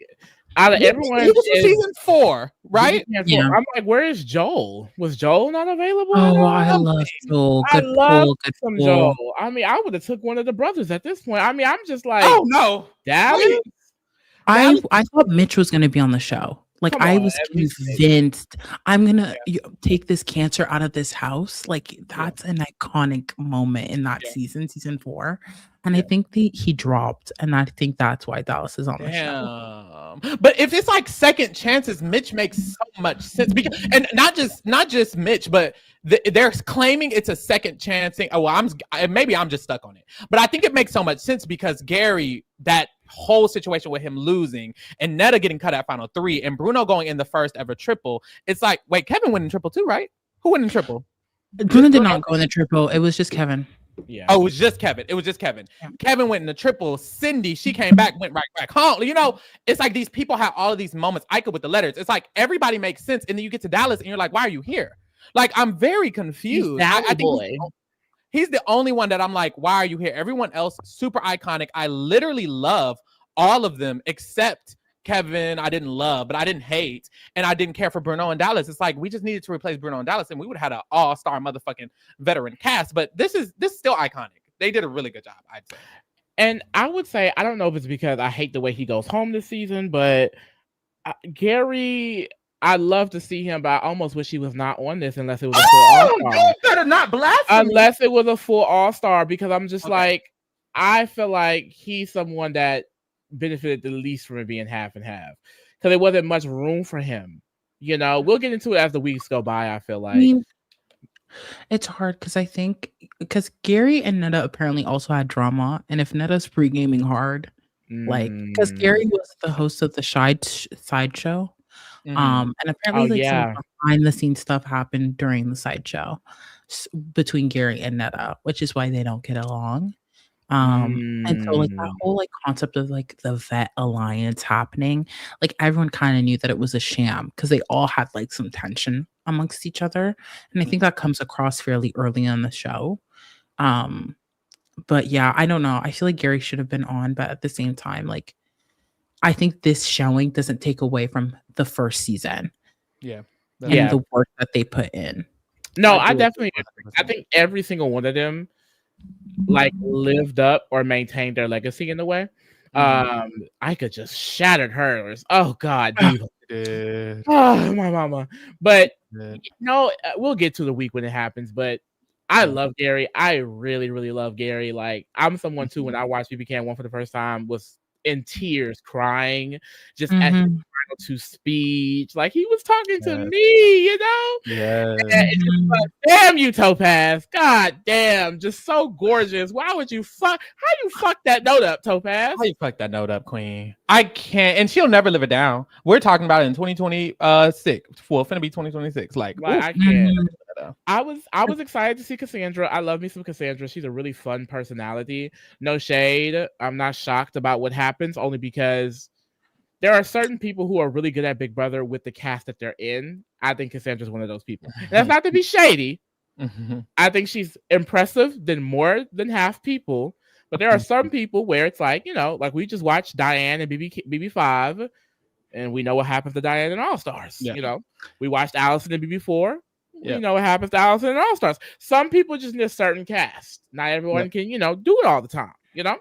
out of everyone, he was in season 4, right? Yeah. I'm like, where is Joel? Was Joel not available? Oh, I love Joel. Good pull. Joel. I mean, I would have took one of the brothers at this point. I mean, I'm just like, oh no, Dallas. I thought Mitch was going to be on the show. Like I was convinced I'm gonna take this cancer out of this house. Like that's an iconic moment in that season 4. And I think he dropped, and I think that's why Dallas is on the show. But if it's like second chances, Mitch makes so much sense because, and not just Mitch, but they're claiming it's a second chance thing. Oh, well, maybe I'm just stuck on it, but I think it makes so much sense because Gary, that whole situation with him losing and Netta getting cut at final 3 and Bruno going in the first ever triple. It's like, wait, Kevin went in triple too, right? Who went in triple? Bruno did not go in the triple. It was just Kevin. Yeah. Oh, it was just Kevin. Yeah. Kevin went in the triple. Cindy, she came back, went right back home. You know, it's like these people have all of these moments. Ika with the letters. It's like everybody makes sense, and then you get to Dallas, and you're like, why are you here? Like, I'm very confused. I think he's the only one that I'm like, why are you here? Everyone else, super iconic. I literally love all of them except Kevin. I didn't love, but I didn't hate, and I didn't care for Bruno and Dallas. It's like we just needed to replace Bruno and Dallas, and we would have had an all-star motherfucking veteran cast. But this is still iconic. They did a really good job, I'd say. And I would say, I don't know if it's because I hate the way he goes home this season, but Gary, I love to see him, but I almost wish he was not on this unless it was a full all-star. You better not blast him. Unless it was a full all-star, because I'm just like, I feel like he's someone that benefited the least from it being half and half because there wasn't much room for him. You know, we'll get into it as the weeks go by. I feel like it's hard because I think because Gary and Netta apparently also had drama, and if Netta's pre-gaming hard, like because Gary was the host of the sideshow, and apparently some behind the scenes stuff happened during the sideshow between Gary and Netta, which is why they don't get along. And so like that whole like concept of like the vet alliance happening, like everyone kind of knew that it was a sham because they all had like some tension amongst each other, and I think that comes across fairly early on the show. But yeah, I don't know. I feel like Gary should have been on, but at the same time, like I think this showing doesn't take away from the first season. Yeah, and the work that they put in. No, I definitely. I think every single one of them like lived up or maintained their legacy in a way. I could just shattered hers. Oh God, dude. Oh my mama. But no, we'll get to the week when it happens. But I love Gary. I really, really love Gary. Like I'm someone too. When I watched BBcan 1 for the first time, was in tears, crying, just at his final two speech. Like he was talking to me, you know? Yes. And it's just like, damn you, Topaz. God damn, just so gorgeous. Why would you how you fuck that note up, Topaz? How you fuck that note up, Queen? I can't, and she'll never live it down. We're talking about it in 2026. Well, finna be 2026. Like I can't. I was excited to see Cassandra. I love me some Cassandra. She's a really fun personality. No shade. I'm not shocked about what happens, only because there are certain people who are really good at Big Brother with the cast that they're in. I think Cassandra's one of those people. And that's not to be shady. I think she's impressive than more than half people. But there are some people where it's like, you know, like we just watched Diane and BB5, and we know what happens to Diane in All Stars. Yeah. You know, we watched Allison and BB4. Yeah. You know what happens to Allison and All Stars. Some people just need a certain cast. Not everyone can, you know, do it all the time. You know,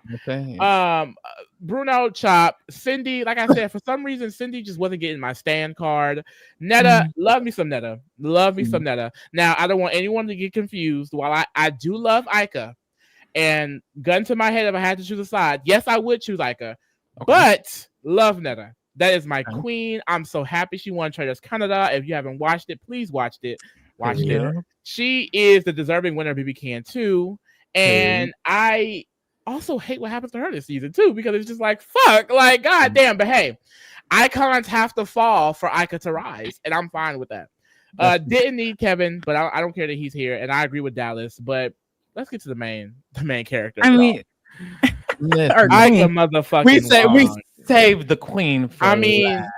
Bruno, Chop, Cindy. Like I said, for some reason, Cindy just wasn't getting my stand card. Netta, love me some Netta. Love me some Netta. Now, I don't want anyone to get confused. While I do love Ika, and gun to my head, if I had to choose a side, yes, I would choose Ika, but love Netta. That is my queen. I'm so happy she won Traders Canada. If you haven't watched it, please watch it. Watch it. She is the deserving winner of BBcan too, and I also hate what happens to her this season too, because it's just like fuck, like goddamn. But hey, icons have to fall for Ika to rise, and I'm fine with that. Didn't need Kevin, but I don't care that he's here, and I agree with Dallas. But let's get to the main character. I mean, Ika motherfucking. We saved the queen. For last.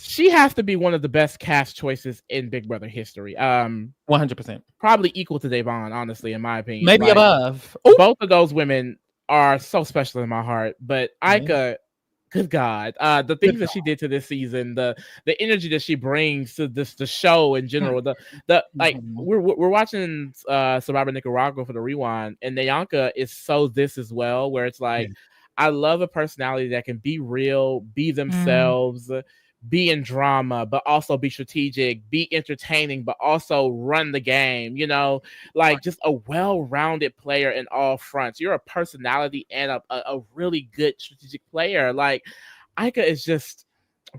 She has to be one of the best cast choices in Big Brother history. 100%, probably equal to Devon, honestly, in my opinion. Maybe like, above. Both of those women are so special in my heart, but Ika, good God, the things that she did to this season, the energy that she brings to the show in general, the like we're watching Survivor Nicaragua for the rewind, and Nyanka is so this as well, where it's like I love a personality that can be real, be themselves, be in drama, but also be strategic, be entertaining, but also run the game, you know, like just a well-rounded player in all fronts. You're a personality and a really good strategic player. Like Ika is just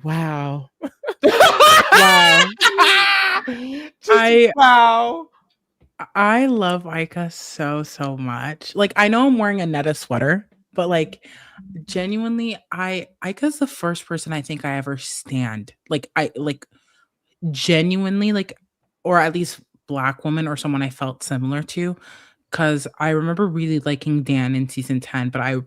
wow. Wow. Wow. I love Ika so much. Like I know I'm wearing a Netta sweater, but like genuinely, Ika's the first person I think I ever stand. Like I like genuinely like, or at least Black woman or someone I felt similar to. Cause I remember really liking Dan in season 10, but I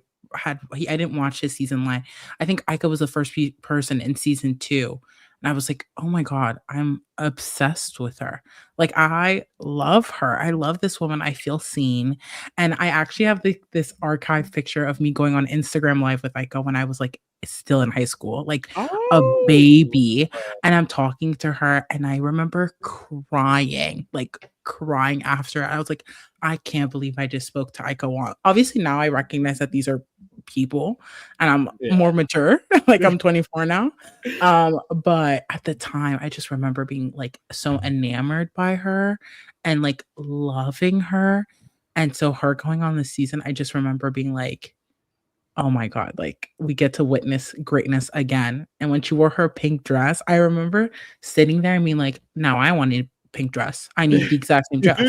didn't watch his season 9. I think Ika was the first person in season 2. And I was like, oh my God, I'm obsessed with her. Like, I love her. I love this woman. I feel seen. And I actually have this archive picture of me going on Instagram Live with Ika when I was like still in high school, like a baby. And I'm talking to her and I remember crying after. I was like, I can't believe I just spoke to Ika Wong. Obviously now I recognize that these are people and I'm more mature. Like I'm 24 now. But at the time I just remember being like so enamored by her and like loving her. And so her going on this season, I just remember being like, oh my God, like we get to witness greatness again. And when she wore her pink dress, I remember sitting there and being like, now I want a pink dress. I need the exact same dress.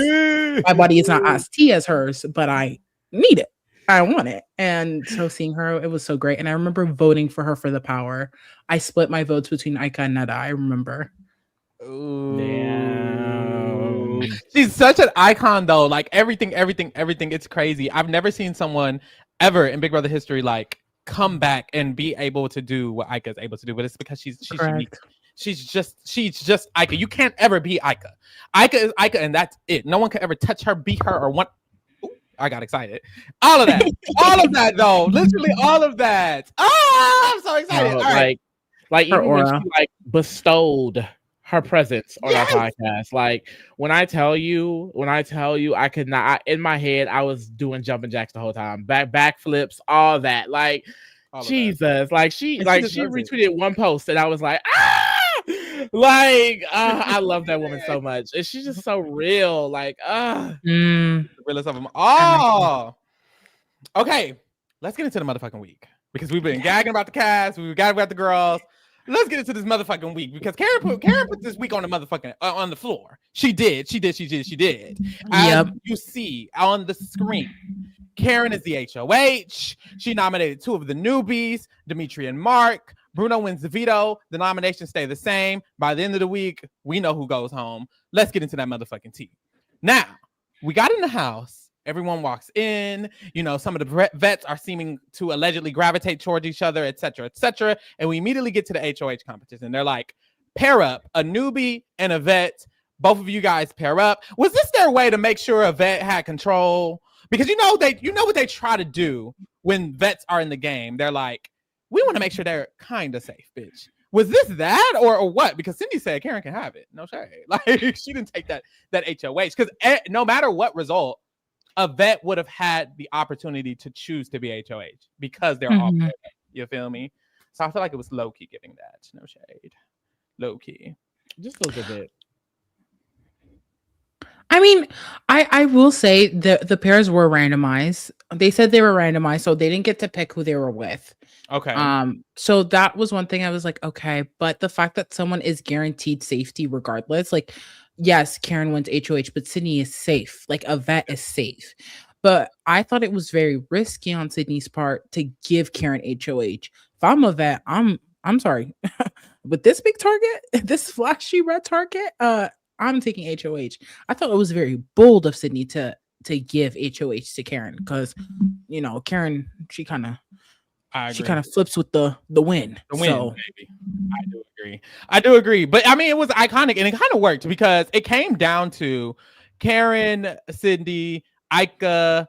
My body is not as tea as hers, but I need it. I want it. And so seeing her, it was so great. And I remember voting for her for the power. I split my votes between Ika and Netta. I remember. Ooh. She's such an icon though. Like everything. It's crazy. I've never seen someone ever in Big Brother history like come back and be able to do what Ika is able to do. But it's because she's unique. She's just Ika. You can't ever be Ika. Ika is Ika, and that's it. No one can ever touch her, beat her, or want. Ooh, I got excited. All of that. All of that though. Literally all of that. Oh, I'm so excited. All right. Like even when she like bestowed her presence on our podcast. Like when I tell you, I could not. In my head, I was doing jumping jacks the whole time, backflips, all that. Like all Jesus, like she retweeted one post, and I was like, like I love that woman so much, and she's just so real. Like the realest of them all. Okay, let's get into the motherfucking week. because we've been gagging about the cast, we've gagging about the girls. Let's get into this motherfucking week because Karen put this week on the motherfucking on the floor. She did. As you see on the screen, Karen is the HOH. She nominated 2 of the newbies, Dimitri and Mark. Bruno wins the veto. The nominations stay the same. By the end of the week, we know who goes home. Let's get into that motherfucking tea. Now, we got in the house. Everyone walks in. You know, some of the vets are seeming to allegedly gravitate towards each other, etc., etc. And we immediately get to the HOH competition. They're like, pair up a newbie and a vet. Both of you guys pair up. Was this their way to make sure a vet had control? Because you know what they try to do when vets are in the game. They're like, we want to make sure they're kind of safe, bitch. Was this that or what? Because Cindy said Karen can have it. No shade. Like she didn't take that HOH. Because no matter what result, a vet would have had the opportunity to choose to be HOH because they're all there. You feel me? So I feel like it was low key giving that. No shade. Low key. Just a little bit. I mean, I will say the pairs were randomized. They said they were randomized, so they didn't get to pick who they were with. Okay. So that was one thing I was like, okay, but the fact that someone is guaranteed safety regardless, like, yes, Karen wins HOH, but Sydney is safe. Like a vet is safe. But I thought it was very risky on Sydney's part to give Karen HOH. If I'm a vet, I'm sorry. With this big target, this flashy red target, I'm taking HOH. I thought it was very bold of Sydney to give HOH to Karen because, you know, Karen, she kind of flips with the win. The win, so. Baby. I do agree. But I mean, it was iconic and it kind of worked because it came down to Karen, Cindy, Ika,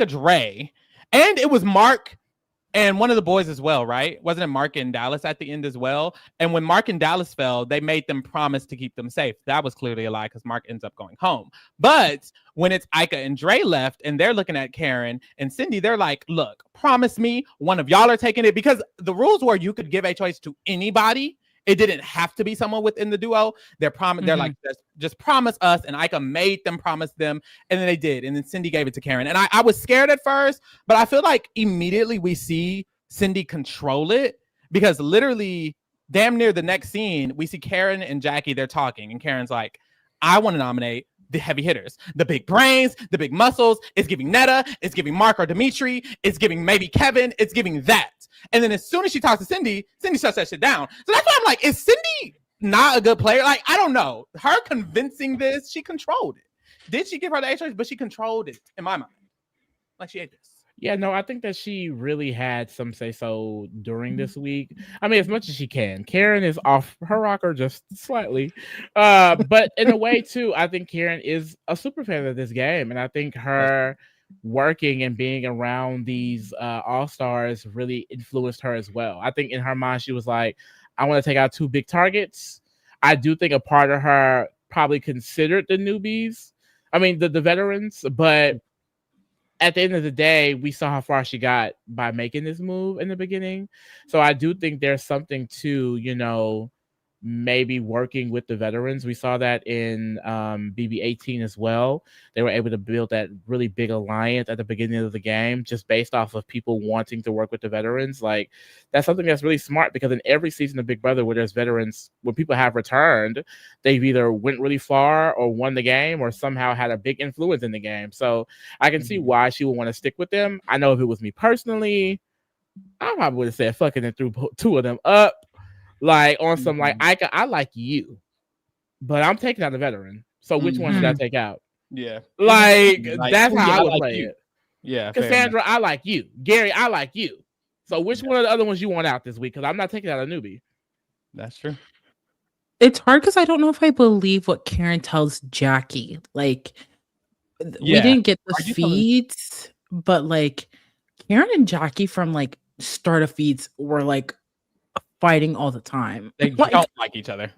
Dre, and it was Mark and one of the boys as well, right? Wasn't it Mark and Dallas at the end as well? And when Mark and Dallas fell, they made them promise to keep them safe. That was clearly a lie because Mark ends up going home. But when it's Ika and Dre left and they're looking at Karen and Cindy, they're like, look, promise me one of y'all are taking it, because the rules were you could give HOH to anybody. It didn't have to be someone within the duo. They're like, just promise us. And Ika made them promise them. And then they did. And then Cindy gave it to Karen. And I was scared at first, but I feel like immediately we see Cindy control it, because literally damn near the next scene, we see Karen and Jackie, they're talking. And Karen's like, I want to nominate the heavy hitters, the big brains, the big muscles. It's giving Netta. It's giving Mark or Dimitri. It's giving maybe Kevin. It's giving that. And then as soon as she talks to Cindy, Cindy shuts that shit down. So that's why I'm like, is Cindy not a good player? Like, I don't know. Her convincing this, she controlled it. Did she give her the HOH? But she controlled it in my mind. Like she ate this. Yeah, no, I think that she really had some say so during this week. I mean, as much as she can. Karen is off her rocker just slightly. But in a way, too, I think Karen is a super fan of this game. And I think her working and being around these all-stars really influenced her as well. I think in her mind, she was like, I want to take out 2 big targets. I do think a part of her probably considered the newbies. I mean, the veterans, but at the end of the day, we saw how far she got by making this move in the beginning. So I do think there's something to, you know, maybe working with the veterans. We saw that in BB18 as well. They were able to build that really big alliance at the beginning of the game just based off of people wanting to work with the veterans. Like, that's something that's really smart, because in every season of Big Brother where there's veterans, where people have returned, they've either went really far or won the game or somehow had a big influence in the game. So I can see why she would want to stick with them. I know if it was me personally, I probably would have said fucking and threw 2 of them up. Like on some like I like you, but I'm taking out a veteran. So which one should I take out? Yeah, like that's how I would play it. Yeah, Cassandra, I like you. Gary, I like you. So which one of the other ones you want out this week? Because I'm not taking out a newbie. That's true. It's hard because I don't know if I believe what Karen tells Jackie. Like, we didn't get the feeds, but like Karen and Jackie from like start of feeds were like fighting all the time. They don't like each other.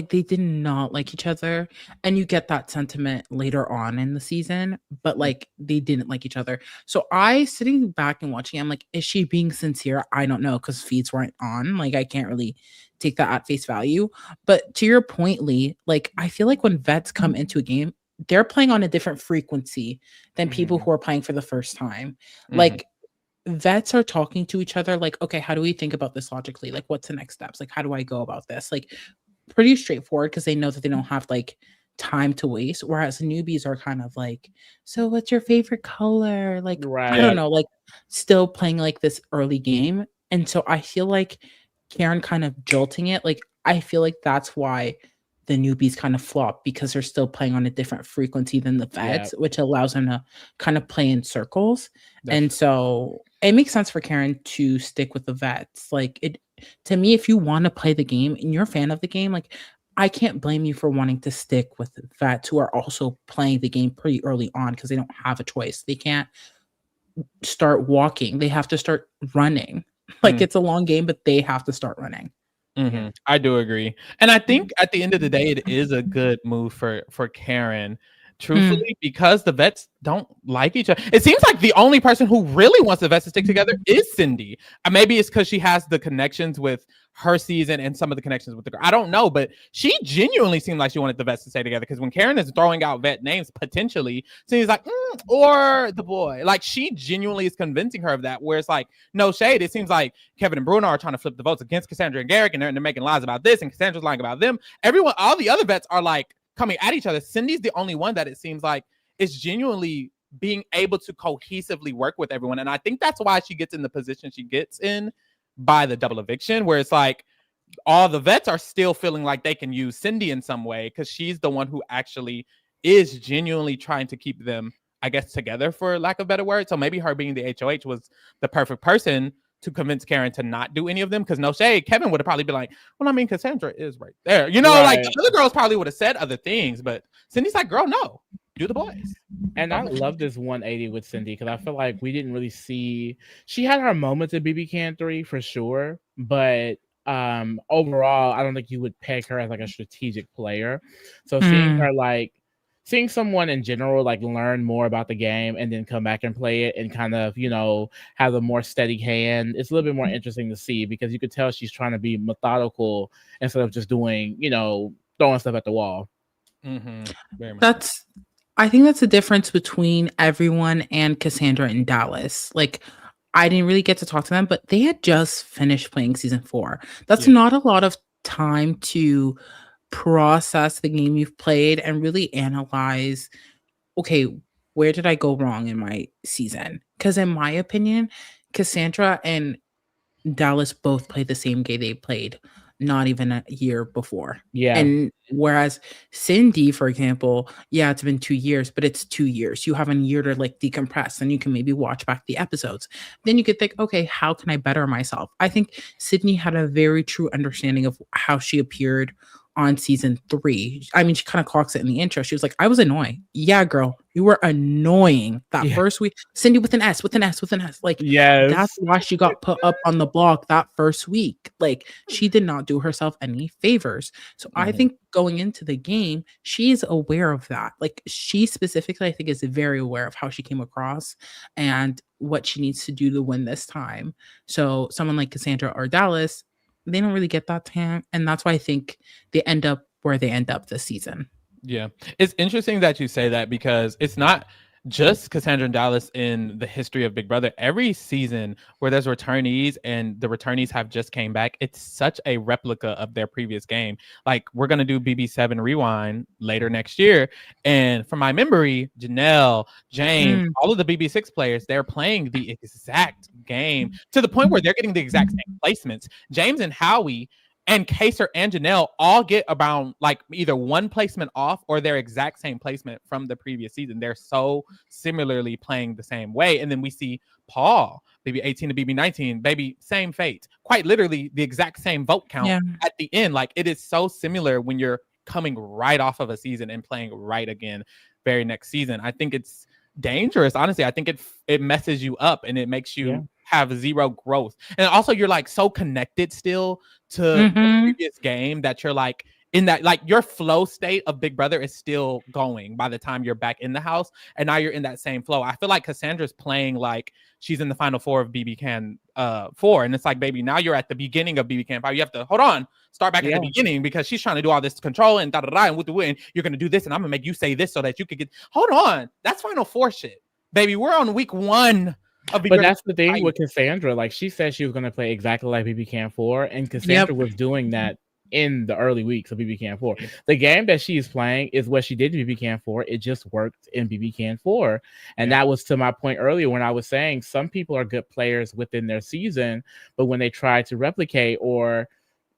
They did not like each other. And you get that sentiment later on in the season, but like they didn't like each other. So I sitting back and watching, I'm like, is she being sincere? I don't know, because feeds weren't on. Like, I can't really take that at face value. But to your point, Lee, like, I feel like when vets come into a game, they're playing on a different frequency than people who are playing for the first time. Like, vets are talking to each other like, okay, how do we think about this logically? Like, what's the next steps? Like, how do I go about this? Like, pretty straightforward because they know that they don't have like time to waste. Whereas newbies are kind of like, so what's your favorite color? Like, I don't know, like still playing like this early game. And so I feel like Karen kind of jolting it. Like, I feel like that's why the newbies kind of flop because they're still playing on a different frequency than the vets, which allows them to kind of play in circles. And so it makes sense for Karen to stick with the vets. Like it to me, if you want to play the game and you're a fan of the game, like I can't blame you for wanting to stick with vets who are also playing the game pretty early on because they don't have a choice. They can't start walking. They have to start running. Like it's a long game, but they have to start running. Mm-hmm. I do agree. And I think at the end of the day, it is a good move for Karen, truthfully, because the vets don't like each other. It seems like the only person who really wants the vets to stick together is Cindy. Maybe it's because she has the connections with her season and some of the connections with the girl. I don't know, but she genuinely seemed like she wanted the vets to stay together because when Karen is throwing out vet names, potentially, Cindy's like, or the boy. Like, she genuinely is convincing her of that, where it's like, no shade. It seems like Kevin and Bruno are trying to flip the votes against Cassandra and Garrick, and they're making lies about this, and Cassandra's lying about them. Everyone, all the other vets are like coming at each other. Cindy's the only one that it seems like is genuinely being able to cohesively work with everyone. And I think that's why she gets in the position she gets in by the double eviction, where it's like all the vets are still feeling like they can use Cindy in some way because she's the one who actually is genuinely trying to keep them, I guess, together, for lack of a better word. So maybe her being the HOH was the perfect person to convince Karen to not do any of them, because no shade, Kevin would have probably been like, well, I mean, Cassandra is right there. You know, like the other girls probably would have said other things, but Cindy's like, girl, no, do the boys. And I love this 180 with Cindy because I feel like we didn't really see, she had her moments at BBcan 3 for sure, but overall, I don't think you would peg her as like a strategic player. So seeing her like, seeing someone in general like learn more about the game and then come back and play it and kind of, you know, have a more steady hand, it's a little bit more interesting to see because you could tell she's trying to be methodical instead of just doing, you know, throwing stuff at the wall. Very much. I think that's the difference between everyone and Cassandra and Dallas. Like, I didn't really get to talk to them, but they had just finished playing season 4. That's not a lot of time to process the game you've played and really analyze, okay, where did I go wrong in my season? Because in my opinion, Cassandra and Dallas both played the same game they played not even a year before. And whereas Cindy, for example, it's been 2 years, but it's 2 years. You have a year to like decompress and you can maybe watch back the episodes. Then you could think, okay, how can I better myself? I think Sydney had a very true understanding of how she appeared on season 3. I mean, she kind of clocks it in the intro. She was like, I was annoying. Yeah, girl, you were annoying that first week. Cindy with an S. Like, that's why she got put up on the block that first week. Like, she did not do herself any favors. So I think going into the game, she is aware of that. Like, she specifically, I think, is very aware of how she came across and what she needs to do to win this time. So someone like Cassandra or Dallas, they don't really get that time, and that's why I think they end up where they end up this season. Yeah, it's interesting that you say that because it's not just Cassandra and Dallas in the history of Big Brother. Every season where there's returnees and the returnees have just came back, it's such a replica of their previous game. Like, we're going to do BB7 Rewind later next year. And from my memory, Janelle, James, all of the BB6 players, they're playing the exact game to the point where they're getting the exact same placements. James and Howie and Kaser and Janelle all get about like either one placement off or their exact same placement from the previous season. They're so similarly playing the same way. And then we see Paul, BB18 to BB19, baby, same fate. Quite literally the exact same vote count at the end. Like, it is so similar when you're coming right off of a season and playing right again very next season. I think it's dangerous. Honestly, I think it messes you up and it makes you have zero growth. And also you're like so connected still to the previous game that you're like in that, like, your flow state of Big Brother is still going by the time you're back in the house. And now you're in that same flow. I feel like Cassandra's playing like she's in the final 4 of BBcan 4. And it's like, baby, now you're at the beginning of BBcan 5. You have to start back at the beginning because she's trying to do all this control and and you're going to do this. And I'm going to make you say this so that you could get, hold on. That's final 4 shit. Baby, we're on week 1 But that's the thing with Cassandra. Like, she said she was going to play exactly like BBcan 4, and Cassandra was doing that in the early weeks of BBcan 4. The game that she's playing is what she did in BBcan 4. It just worked in BBcan 4. And that was to my point earlier when I was saying some people are good players within their season, but when they try to replicate or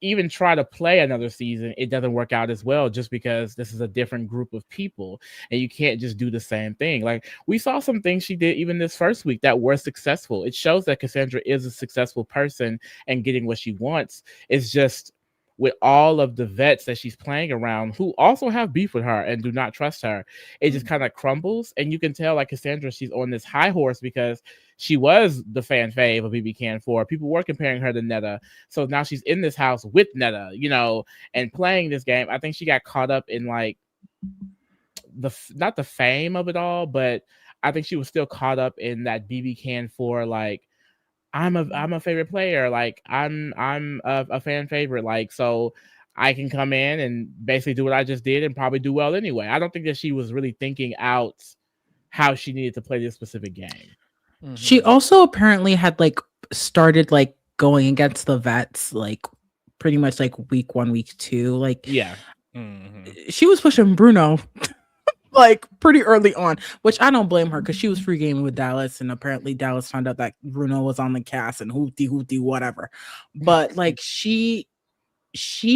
even try to play another season, it doesn't work out as well just because this is a different group of people and you can't just do the same thing. Like, we saw some things she did even this first week that were successful. It shows that Cassandra is a successful person and getting what she wants. It's just with all of the vets that she's playing around who also have beef with her and do not trust her, it just kind of crumbles. And you can tell, like, Cassandra, she's on this high horse because she was the fan fave of BBcan 4. People were comparing her to Netta. So now she's in this house with Netta, you know, and playing this game. I think she got caught up in, like, not the fame of it all, but I think she was still caught up in that BBcan 4, like, I'm a favorite player. Like, I'm a fan favorite. Like, so I can come in and basically do what I just did and probably do well anyway. I don't think that she was really thinking out how she needed to play this specific game. She also apparently had like started like going against the vets like pretty much like week 1, week 2. Like, she was pushing Bruno like pretty early on, which I don't blame her because she was free gaming with Dallas, and apparently Dallas found out that Bruno was on the cast and hoopty whatever. But like she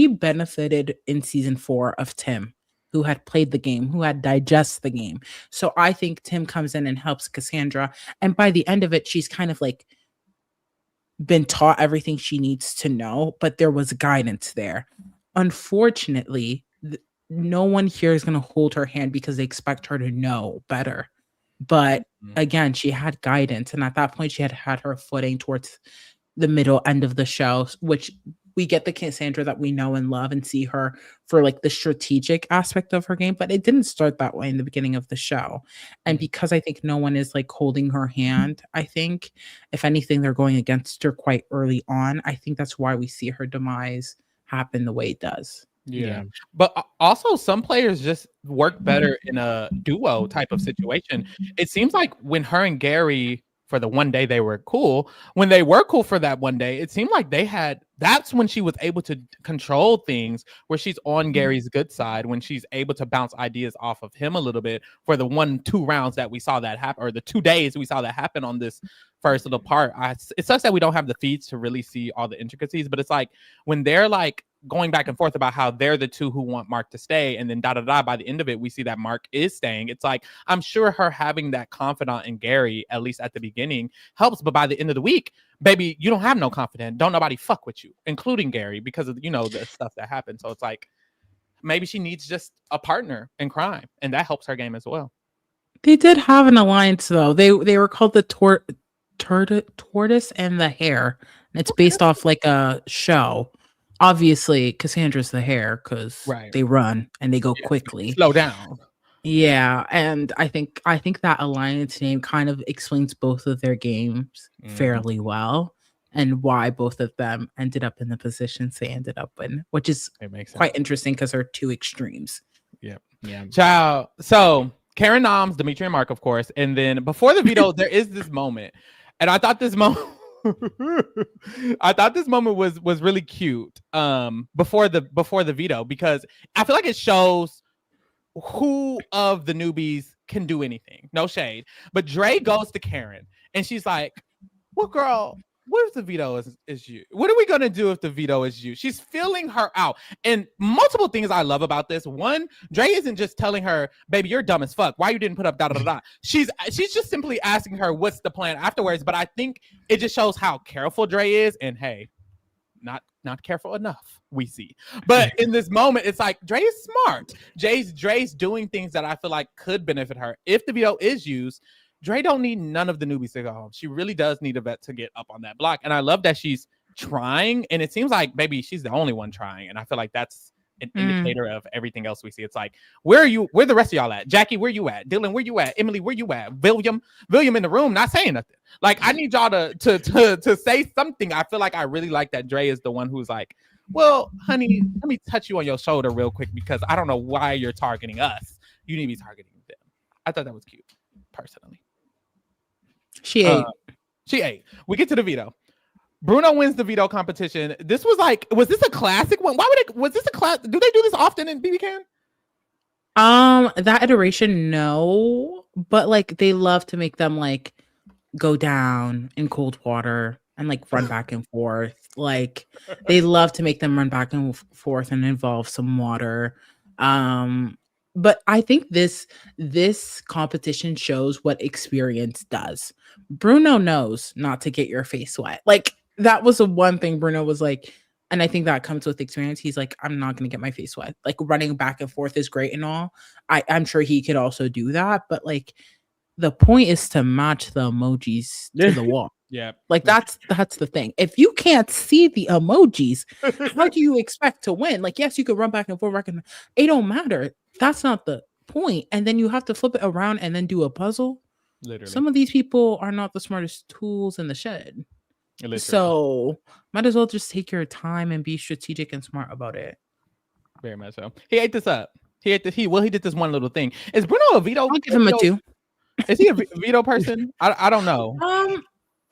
benefited in season 4 of Tim, who had played the game, who had digested the game. So I think Tim comes in and helps Cassandra, and by the end of it, she's kind of like been taught everything she needs to know, but there was guidance there. Unfortunately, no one here is going to hold her hand because they expect her to know better. But again, she had guidance. And at that point, she had her footing towards the middle end of the show, which we get the Cassandra that we know and love and see her for like the strategic aspect of her game. But it didn't start that way in the beginning of the show. And because I think no one is like holding her hand, I think if anything, they're going against her quite early on. I think that's why we see her demise happen the way it does. Yeah. But also some players just work better in a duo type of situation. It seems like when her and Gary, for the one day they were cool, when they were cool for that one day, it seemed like that's when she was able to control things, where she's on Gary's good side, when she's able to bounce ideas off of him a little bit for the 1-2 rounds that we saw that happen, or the 2 days we saw that happen on this first little part. It sucks that we don't have the feeds to really see all the intricacies, but it's like when they're like going back and forth about how they're the two who want Mark to stay, and then by the end of it we see that Mark is staying. It's like, I'm sure her having that confidant in Gary, at least at the beginning, helps, but by the end of the week, baby, you don't have no confidant. Don't nobody fuck with you, including Gary, because of, you know, the stuff that happened. So it's like maybe she needs just a partner in crime, and that helps her game as well. They did have an alliance though. They were called the Tortoise and the Hare, and it's based off like a show. Obviously, Cassandra's the hare because they run and they go quickly. Slow down. Yeah, and I think that alliance name kind of explains both of their games fairly well, and why both of them ended up in the positions they ended up in, which is quite interesting because they're two extremes. Yeah. Ciao. So Karen Noms, Dimitri and Mark, of course, and then before the veto, there is this moment, and I thought this moment. was really cute before the veto, because I feel like it shows who of the newbies can do anything. No shade, but Dre goes to Karen and she's like, well, girl, what if the veto is you? What are we gonna do if the veto is you? She's feeling her out. And multiple things I love about this. One, Dre isn't just telling her, baby, you're dumb as fuck, why you didn't put up da da da. She's just simply asking her what's the plan afterwards. But I think it just shows how careful Dre is, and hey, not careful enough, we see. But in this moment, it's like Dre is smart. Dre's doing things that I feel like could benefit her. If the veto is used, Dre don't need none of the newbies to go home. She really does need a vet to get up on that block. And I love that she's trying. And it seems like maybe she's the only one trying. And I feel like that's an indicator of everything else we see. It's like, where the rest of y'all at? Jackie, where you at? Dylan, where you at? Emily, where you at? William in the room, not saying nothing. Like, I need y'all to say something. I feel like I really like that Dre is the one who's like, well, honey, let me touch you on your shoulder real quick, because I don't know why you're targeting us. You need to be targeting them. I thought that was cute, personally. She ate. She ate. We get to the veto. Bruno wins the veto competition. This was this a classic one? Was this a class? Do they do this often in BBcan? That iteration, no, but like they love to make them like go down in cold water and like run back and forth. Like they love to make them run back and forth and involve some water. But I think this competition shows what experience does. Bruno knows not to get your face wet. Like that was the one thing Bruno was like, and I think that comes with experience. He's like, I'm not going to get my face wet. Like running back and forth is great and all. I'm sure he could also do that, but like the point is to match the emojis to the wall. Yeah. Like that's the thing. If you can't see the emojis, how do you expect to win? Like, yes, you could run back and forth. It don't matter. That's not the point. And then you have to flip it around and then do a puzzle. Literally. Some of these people are not the smartest tools in the shed. Literally. So might as well just take your time and be strategic and smart about it. Very much so. He ate this up. He did this one little thing. Is Bruno a veto? I'll give him a 2. Is he a veto person? I don't know.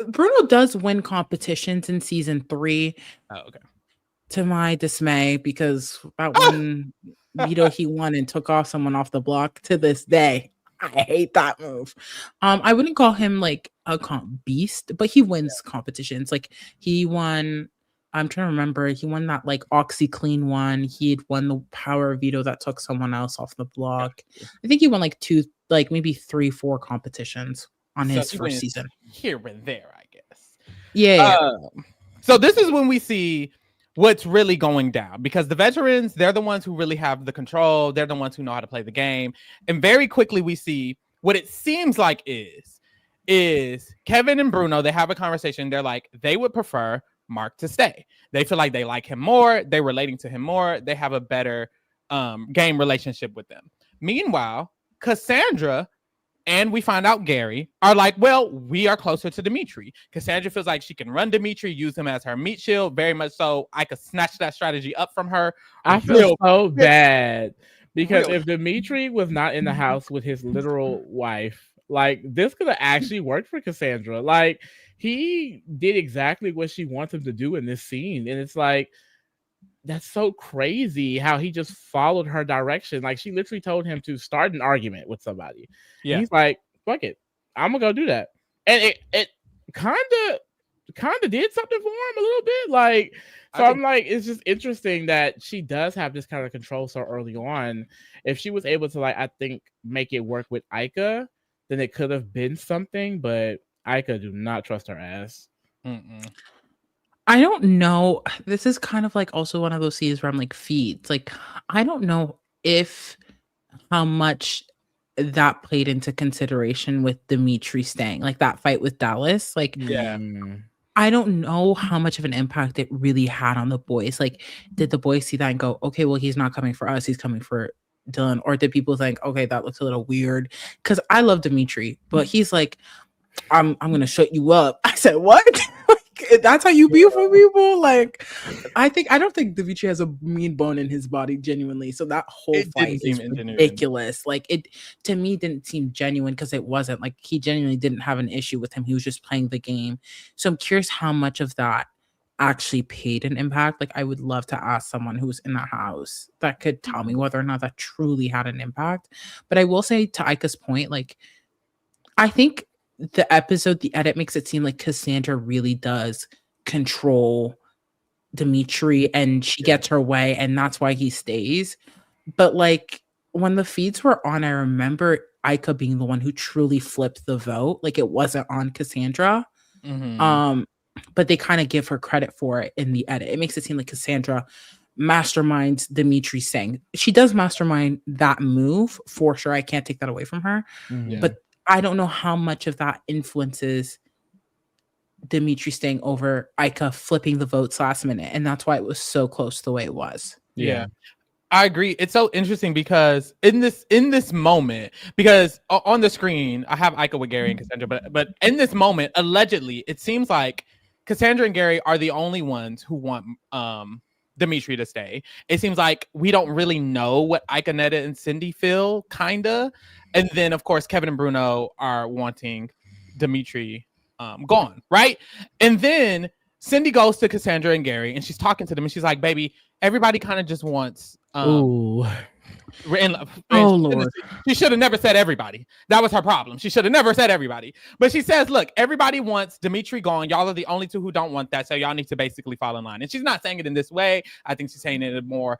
Bruno does win competitions in season 3. Oh, okay. To my dismay, because that one veto he won and took off someone off the block. To this day, I hate that move. I wouldn't call him like a comp beast, but he wins competitions. Like he won. I'm trying to remember. He won that like OxyClean one. He had won the power veto that took someone else off the block. I think he won like 2, like maybe 3, 4 competitions on his first season. Here and there, I guess. Yeah. So this is when we see what's really going down, because the veterans, they're the ones who really have the control. They're the ones who know how to play the game. And very quickly we see what it seems like is Kevin and Bruno, they have a conversation. They're like, they would prefer Mark to stay. They feel like they like him more. They're relating to him more. They have a better game relationship with them. Meanwhile, Cassandra and we find out Gary are like, well, we are closer to Dimitri. Cassandra feels like she can run Dimitri, use him as her meat shield. Very much so. I could snatch that strategy up from her. I feel so bad because if Dimitri was not in the house with his literal wife, like this could have actually worked for Cassandra. Like he did exactly what she wants him to do in this scene. And it's like, that's so crazy how he just followed her direction. Like she literally told him to start an argument with somebody. Yeah. And he's like, fuck it. I'm gonna go do that. And it kind of did something for him a little bit. Like, so I'm like, it's just interesting that she does have this kind of control so early on. If she was able to, like, I think make it work with Ika, then it could have been something, but Ika do not trust her ass. I don't know. This is kind of like also one of those scenes where I'm like, feeds. Like, I don't know how much that played into consideration with Dimitri staying, like that fight with Dallas. Like, I don't know how much of an impact it really had on the boys. Like, did the boys see that and go, okay, well, he's not coming for us, he's coming for Dylan? Or did people think, okay, that looks a little weird? Because I love Dimitri, but he's like, I'm gonna shut you up. I said, what? That's how you be for people? Like, I don't think Dimitri has a mean bone in his body, genuinely. So that whole fight is ridiculous. Like, it to me didn't seem genuine because it wasn't. Like, he genuinely didn't have an issue with him. He was just playing the game. So I'm curious how much of that actually paid an impact. Like, I would love to ask someone who was in that house that could tell me whether or not that truly had an impact. But I will say, to Ika's point, like, I think the edit makes it seem like Cassandra really does control Dimitri and she gets her way and that's why he stays. But like when the feeds were on, I remember Ika being the one who truly flipped the vote. Like it wasn't on Cassandra. But they kind of give her credit for it in the edit. It makes it seem like Cassandra masterminds Dimitri saying. She does mastermind that move for sure. I can't take that away from her. But I don't know how much of that influences Dimitri staying over Ika flipping the votes last minute. And that's why it was so close the way it was. Yeah. I agree. It's so interesting because in this moment, because on the screen, I have Ika with Gary and Cassandra, but in this moment, allegedly, it seems like Cassandra and Gary are the only ones who want Dimitri to stay. It seems like we don't really know what Ika, Netta, and Cindy feel, kinda. And then, of course, Kevin and Bruno are wanting Dimitri gone, right? And then Cindy goes to Cassandra and Gary, and she's talking to them, and she's like, "Baby, everybody kind of just wants." Ooh. And Lord. she should have never said everybody. That was her problem. She should have never said everybody. But she says, look, everybody wants Dimitri gone. Y'all are the only two who don't want that. So y'all need to basically fall in line. And she's not saying it in this way. I think she's saying it in a more,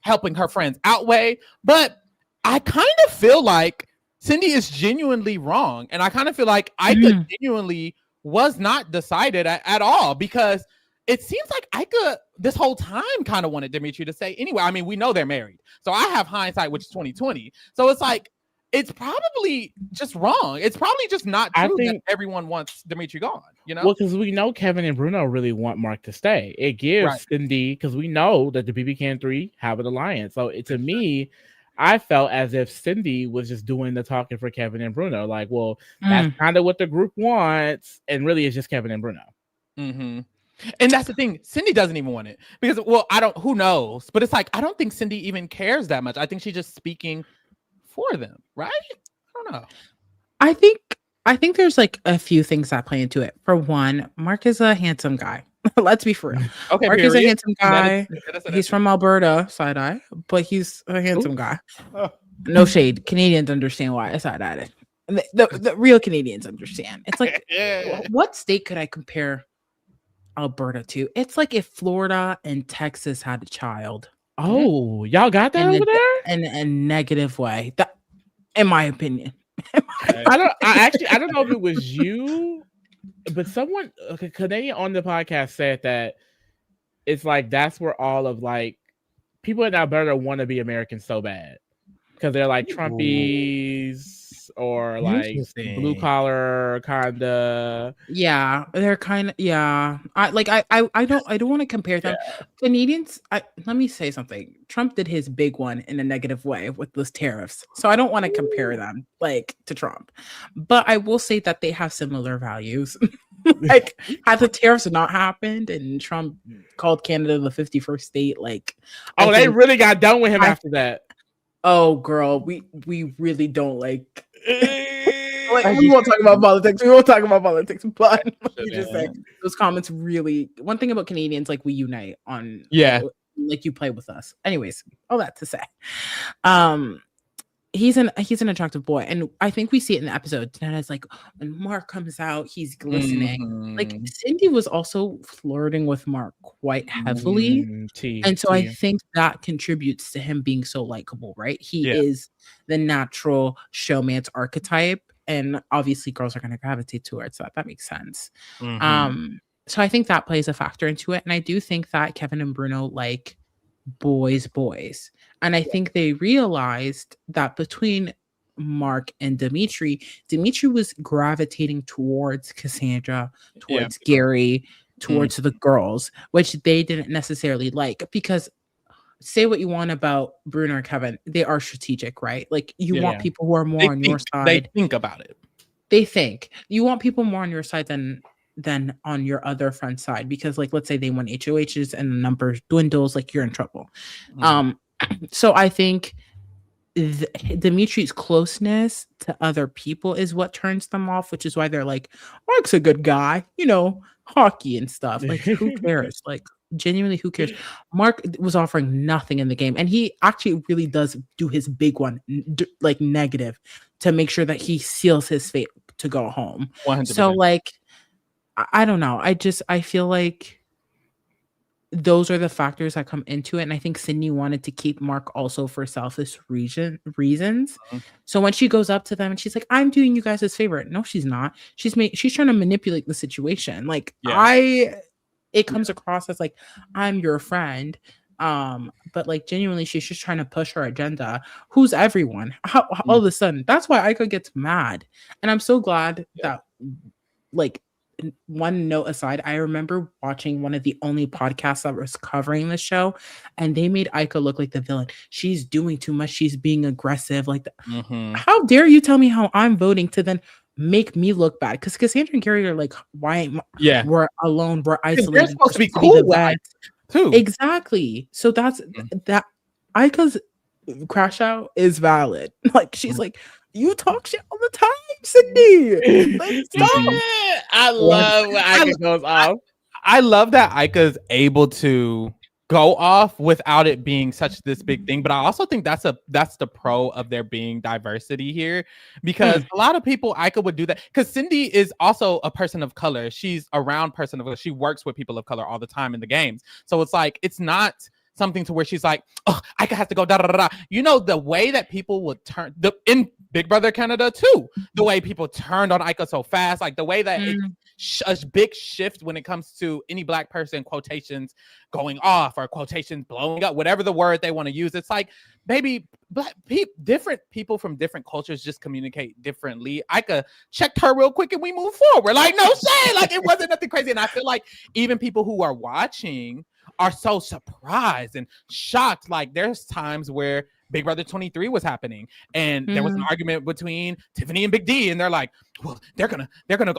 helping her friends out way. But I kind of feel like Cindy is genuinely wrong. And I kind of feel like Ika genuinely was not decided at all, because it seems like Ika this whole time kind of wanted Dimitri to say anyway. I mean, we know they're married, so I have hindsight, which is 2020. So it's like, it's probably just wrong. It's probably just not true that everyone wants Dimitri gone, Well, because we know Kevin and Bruno really want Mark to stay. It gives Cindy, because we know that the BBcan 3 have an alliance. So to me, I felt as if Cindy was just doing the talking for Kevin and Bruno. Like, well, that's kind of what the group wants, and really it's just Kevin and Bruno. Mm-hmm. And that's the thing. Cindy doesn't even want it because, who knows? But it's like, I don't think Cindy even cares that much. I think she's just speaking for them, right? I don't know. I think there's like a few things that play into it. For one, Mark is a handsome guy. Let's be for real. Okay, Mark is a handsome guy. He's from Alberta, side eye, but he's a handsome guy. No shade. Canadians understand why I side eyed it. The real Canadians understand. It's like, what state could I compare Alberta to? It's like if Florida and Texas had a child. Oh, y'all got that over there? In a negative way. That, in my opinion. I don't know if it was you, but someone, a Canadian on the podcast said that it's like that's where all of like people in Alberta want to be Americans so bad because they're like Trumpies or like blue collar kind of. Yeah, they're kind of I don't want to compare them. Canadians. Let me say something. Trump did his big one in a negative way with those tariffs, so I don't want to compare them like to Trump. But I will say that they have similar values. Like, had the tariffs not happened and Trump called Canada the 51st state, like, they really got done with him after that. Oh, girl, we really don't like. We won't talk about politics. But let me just say, those comments really. One thing about Canadians, like, we unite on. Like, you play with us. Anyways, all that to say, he's an attractive boy, and I think we see it in the episode. And it's like when Mark comes out, he's glistening. Mm-hmm. Like, Cindy was also flirting with Mark quite heavily, and so I think that contributes to him being so likable. Right? He is the natural showman's archetype, and obviously, girls are going to gravitate towards that. That makes sense. Mm-hmm. So I think that plays a factor into it, and I do think that Kevin and Bruno like boys. And I think they realized that between Mark and Dimitri was gravitating towards Cassandra, towards Gary, towards the girls, which they didn't necessarily like, because say what you want about Bruno or Kevin, they are strategic, right? Like, you want people who are more on your side. They think about it. They think. You want people more on your side than on your other friend's side, because, like, let's say they won HOHs and the number dwindles, like, you're in trouble. So I think Dimitri's closeness to other people is what turns them off, which is why they're like, Mark's a good guy, hockey and stuff. Like, who cares? Like, genuinely, who cares? Mark was offering nothing in the game, and he actually really does do his big one, like, negative, to make sure that he seals his fate to go home. 100%. So, like, I don't know. I feel like those are the factors that come into it. And I think Sydney wanted to keep Mark also for selfish reasons. Mm-hmm. So when she goes up to them and she's like, I'm doing you guys a favor. No, she's not. She's trying to manipulate the situation. Like, it comes across as like, I'm your friend. But like, genuinely, she's just trying to push her agenda. Who's everyone? How all of a sudden? That's why Ika gets mad. And I'm so glad that, like, one note aside, I remember watching one of the only podcasts that was covering the show, and they made Ika look like the villain. She's doing too much. She's being aggressive. Like, how dare you tell me how I'm voting to then make me look bad? Because Cassandra and Gary are like, why? We're alone. We're isolated. They're supposed to be cool too. Exactly. So that's that. Ika's crash out is valid. Like, she's like, you talk shit all the time. Cindy. Like, stop. I love when Ika goes off. I love that Ika's able to go off without it being such this big thing, but I also think that's the pro of there being diversity here, because a lot of people, Ika would do that because Cindy is also a person of color. She's around person of color. She works with people of color all the time in the games, so it's like it's not something to where she's like, oh, Ika has to go da da da. You know, the way that people would turn in Big Brother Canada too, the way people turned on Ika so fast, like the way that it's a big shift when it comes to any black person quotations going off or quotations blowing up, whatever the word they want to use. It's like, baby, different people from different cultures just communicate differently. Ika checked her real quick and we move forward. Like, no shade, like it wasn't nothing crazy. And I feel like even people who are watching are so surprised and shocked. Like there's times where Big Brother 23 was happening and there was an argument between Tiffany and Big D, and they're like, well, they're gonna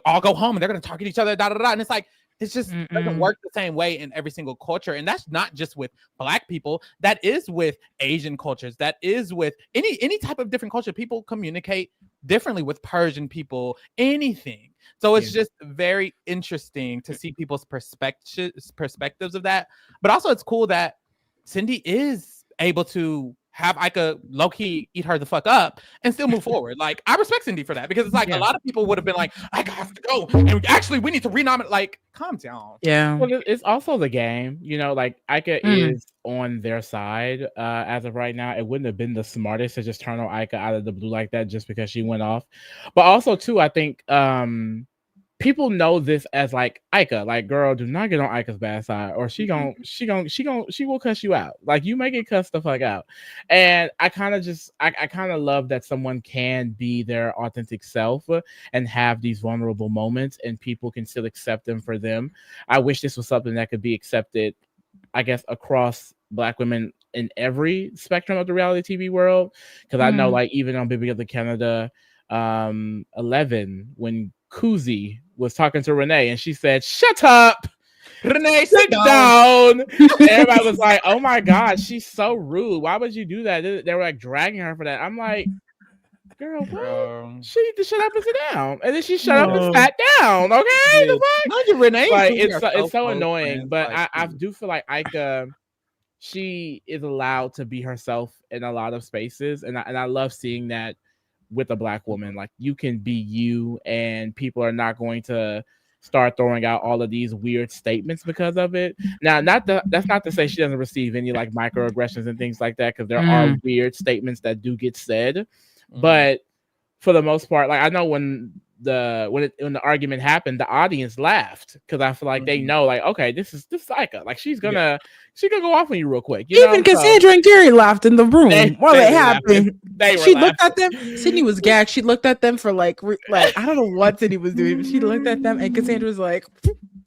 all go home and they're gonna target each other, da da da. And it's like, it's just doesn't work the same way in every single culture. And that's not just with black people, that is with Asian cultures, that is with any type of different culture. People communicate differently with Persian people, anything. So it's just very interesting to see people's perspectives of that. But also it's cool that Cindy is able to have Ika low-key eat her the fuck up and still move forward. Like, I respect Cindy for that, because it's like a lot of people would have been like, Ika has to go, and actually we need to renominate. Like, calm down. Yeah. Well, it's also the game, you know, like Ika is on their side as of right now. It wouldn't have been the smartest to just turn on Ika out of the blue like that just because she went off. But also too, I think people know this as like, Ika, like, girl, do not get on Ika's bad side, or she will cuss you out. Like, you may get cussed the fuck out. And I kind of love that someone can be their authentic self and have these vulnerable moments and people can still accept them for them. I wish this was something that could be accepted, I guess, across Black women in every spectrum of the reality TV world. Because I know, like, even on BBcan Canada 11, when Kuzi was talking to Renee and she said, shut up, Renee, sit down. Everybody was like, oh my god, she's so rude, why would you do that? They were like dragging her for that. I'm like, girl, what? She need to shut up and sit down. And then she shut up and sat down. Okay, the fuck? Renee, like, it's so annoying. But I do feel like Ika, she is allowed to be herself in a lot of spaces, and I love seeing that with a Black woman. Like, you can be you and people are not going to start throwing out all of these weird statements because of it. Now, that's not to say she doesn't receive any like microaggressions and things like that, because there are weird statements that do get said. But for the most part, like, I know when the argument happened, the audience laughed, because I feel like they know, like, okay, this is Ika. Like, she's gonna go off on you real quick. Even Cassandra and Gary laughed in the room while it happened. She looked at them. Sydney was gagged. She looked at them for like I don't know what Sydney was doing, but she looked at them, and Cassandra was like,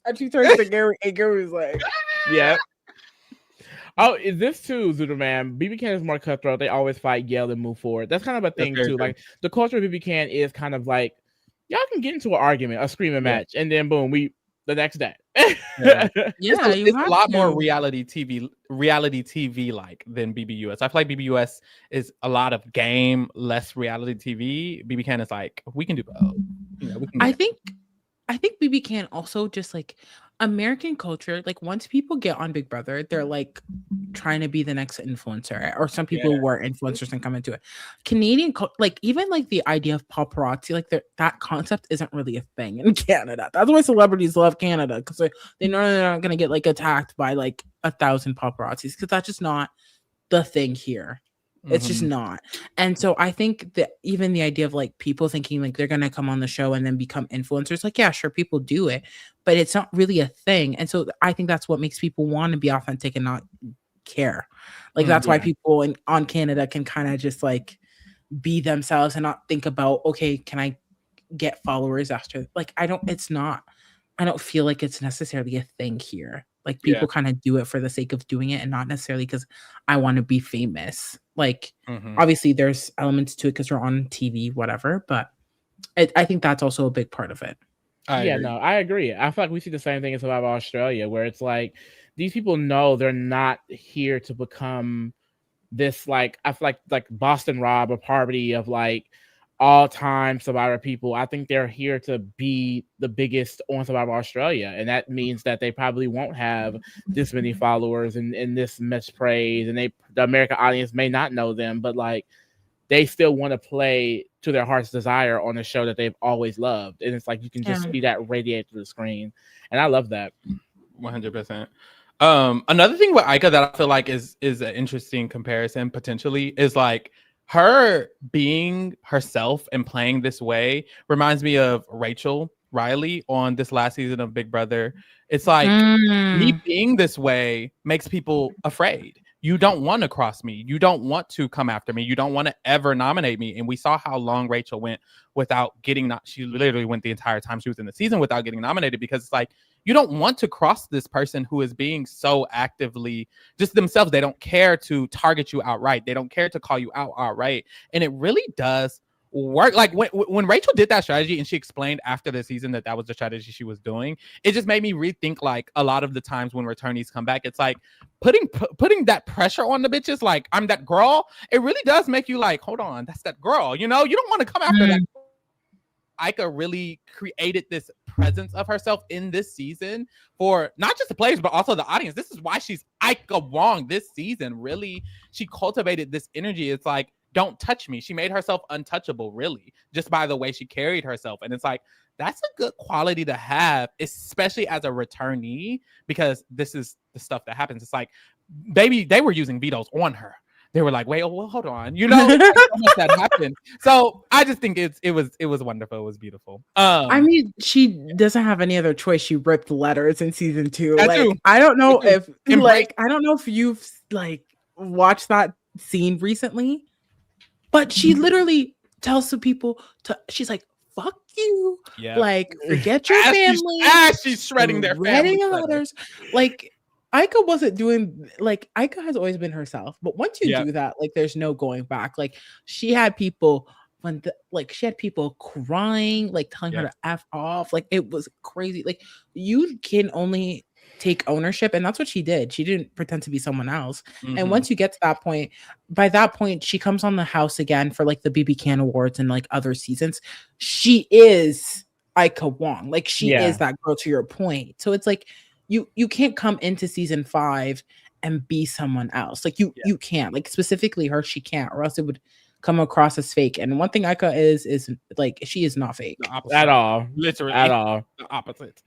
and she turned to Gary, and Gary was like, yeah. Oh, is this too, Zuderman? BBcan is more cutthroat. They always fight, yell, and move forward. That's kind of a thing too. Like, the culture of BBcan is kind of like, y'all can get into an argument, a screaming match, and then boom, the next day. It's a lot more reality TV like than BBUS. I feel like BBUS is a lot of game, less reality TV. BBcan is like, we can do both. I think BBcan also just like American culture. Like, once people get on Big Brother, they're like trying to be the next influencer, or some people were influencers and come into it. Canadian, like, even like the idea of paparazzi, like that concept isn't really a thing in Canada. That's why celebrities love Canada, because they know they're not gonna get like attacked by like 1,000 paparazzis, because that's just not the thing here. It's just not. And so I think that even the idea of like people thinking like they're gonna come on the show and then become influencers, like, yeah, sure, people do it, but it's not really a thing. And so I think that's what makes people want to be authentic and not care. Like, that's why people on Canada can kind of just like be themselves and not think about, okay, can I get followers after? Like, I don't feel like it's necessarily a thing here. Like, people kind of do it for the sake of doing it and not necessarily because I want to be famous. Like, obviously there's elements to it because we're on TV, whatever, but I think that's also a big part of it. I agree. I feel like we see the same thing in Survivor Australia, where it's like, these people know they're not here to become this, like, I feel like Boston Rob or Parvati of like, all-time Survivor people. I think they're here to be the biggest on Survivor Australia, and that means that they probably won't have this many followers and this much praise, and the American audience may not know them, but like they still want to play to their heart's desire on a show that they've always loved, and it's like you can just see that radiate through the screen, and I love that. 100%. Another thing with Ika that I feel like is an interesting comparison potentially is like her being herself and playing this way reminds me of Rachel Riley on this last season of Big Brother. It's like me being this way makes people afraid. You don't want to cross me. You don't want to come after me. You don't want to ever nominate me. And we saw how long Rachel went without getting she literally went the entire time she was in the season without getting nominated, because it's like you don't want to cross this person who is being so actively just themselves. They don't care to target you outright. They don't care to call you out outright. And it really does work. Like when Rachel did that strategy and she explained after the season that was the strategy she was doing, it just made me rethink like a lot of the times when returnees come back, it's like putting that pressure on the bitches, like I'm that girl. It really does make you like, hold on, that's that girl. You know, you don't want to come after that. Ika really created this presence of herself in this season for not just the players, but also the audience. This is why she's Ika Wong this season. Really, she cultivated this energy. It's like, don't touch me. She made herself untouchable, really, just by the way she carried herself. And it's like, that's a good quality to have, especially as a returnee, because this is the stuff that happens. It's like, baby, they were using vetoes on her. They were like, wait, well, hold on. You know, that happened. So I just think it was wonderful. It was beautiful. I mean, she doesn't have any other choice. She ripped letters in season 2. I don't know if you've like watched that scene recently, but she literally tells the people she's like, fuck you. Yeah. Like, forget your family. She's shredding their family. Letters. Like, Ika wasn't doing, like, Ika has always been herself, but once you do that, like, there's no going back. Like, she had people crying, like telling her to F off. Like, it was crazy. Like, you can only take ownership, and that's what she did. She didn't pretend to be someone else. And once you get to that point, by that point, she comes on the house again for like the BBcan Awards and like other seasons. She is Ika Wong. Like, she is that girl, to your point. So it's like, you can't come into season 5 and be someone else. Like you can't, like specifically her, she can't, or else it would come across as fake. And one thing Ika is like, she is not fake at all. Literally at all. The opposite.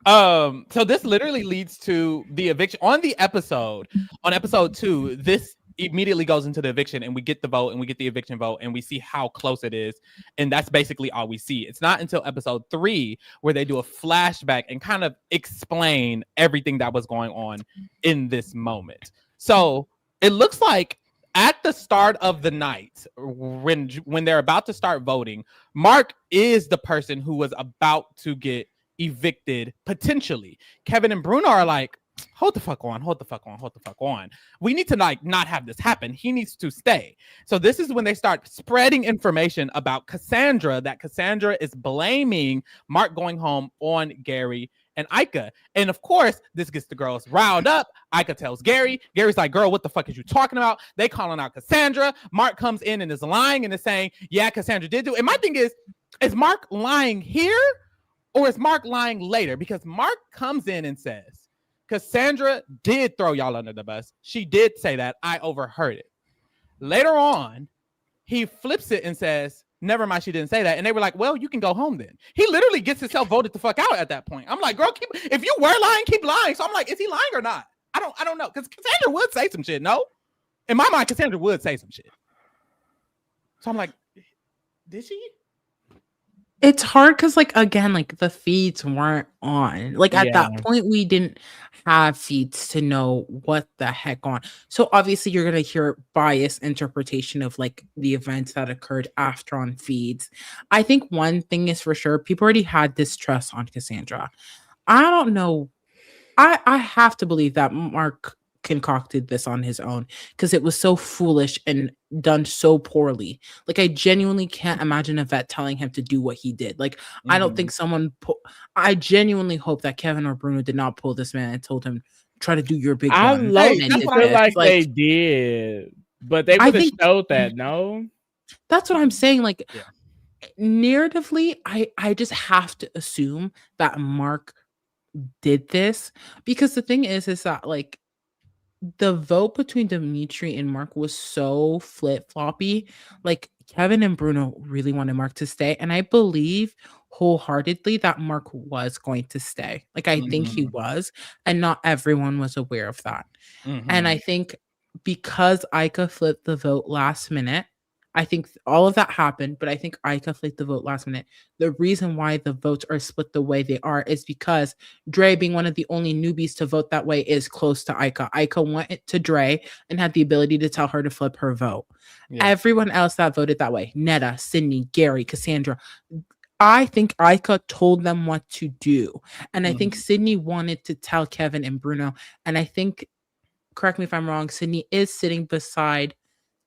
So this literally leads to the eviction on the episode. On episode 2, this immediately goes into the eviction, and we get the vote, and we get the eviction vote, and we see how close it is, and that's basically all we see. It's not until episode 3 where they do a flashback and kind of explain everything that was going on in this moment. So it looks like at the start of the night, when they're about to start voting, Mark is the person who was about to get evicted potentially. Kevin and Bruno are like, hold the fuck on. We need to like not have this happen. He needs to stay. So this is when they start spreading information about Cassandra, that Cassandra is blaming Mark going home on Gary and Ika. And of course, this gets the girls riled up. Ika tells Gary. Gary's like, girl, what the fuck is you talking about? They calling out Cassandra. Mark comes in and is lying and is saying, yeah, Cassandra did do it. And my thing is Mark lying here or is Mark lying later? Because Mark comes in and says, Cassandra did throw y'all under the bus. She did say that. I overheard it. Later on, he flips it and says, never mind, she didn't say that. And they were like, well, you can go home then. He literally gets himself voted the fuck out at that point. I'm like, girl, if you were lying, keep lying. So I'm like, is he lying or not? I don't know. Because Cassandra would say some shit, no? In my mind, Cassandra would say some shit. So I'm like, did she? It's hard because, like, again, like the feeds weren't on. Like at that point, we didn't have feeds to know what the heck on. So obviously, you're gonna hear biased interpretation of like the events that occurred after on feeds. I think one thing is for sure, people already had distrust on Cassandra. I don't know. I have to believe that Mark concocted this on his own because it was so foolish and done so poorly. Like, I genuinely can't imagine a vet telling him to do what he did. Like, I don't think I genuinely hope that Kevin or Bruno did not pull this man and told him, try to do your big I one. feel like they did, but they would have showed that, no? That's what I'm saying. Like, narratively, I just have to assume that Mark did this, because the thing is that like the vote between Dimitri and Mark was so flip-floppy. Like Kevin and Bruno really wanted Mark to stay, and I believe wholeheartedly that Mark was going to stay. Like I think he was, and not everyone was aware of that. And I think because Ika flipped the vote last minute, I think all of that happened, but I think Ika flipped the vote last minute. The reason why the votes are split the way they are is because Dre, being one of the only newbies to vote that way, is close to Ika. Ika went to Dre and had the ability to tell her to flip her vote. Yeah. Everyone else that voted that way, Netta, Sydney, Gary, Cassandra, I think Ika told them what to do. And I think Sydney wanted to tell Kevin and Bruno. And I think, correct me if I'm wrong, Sydney is sitting beside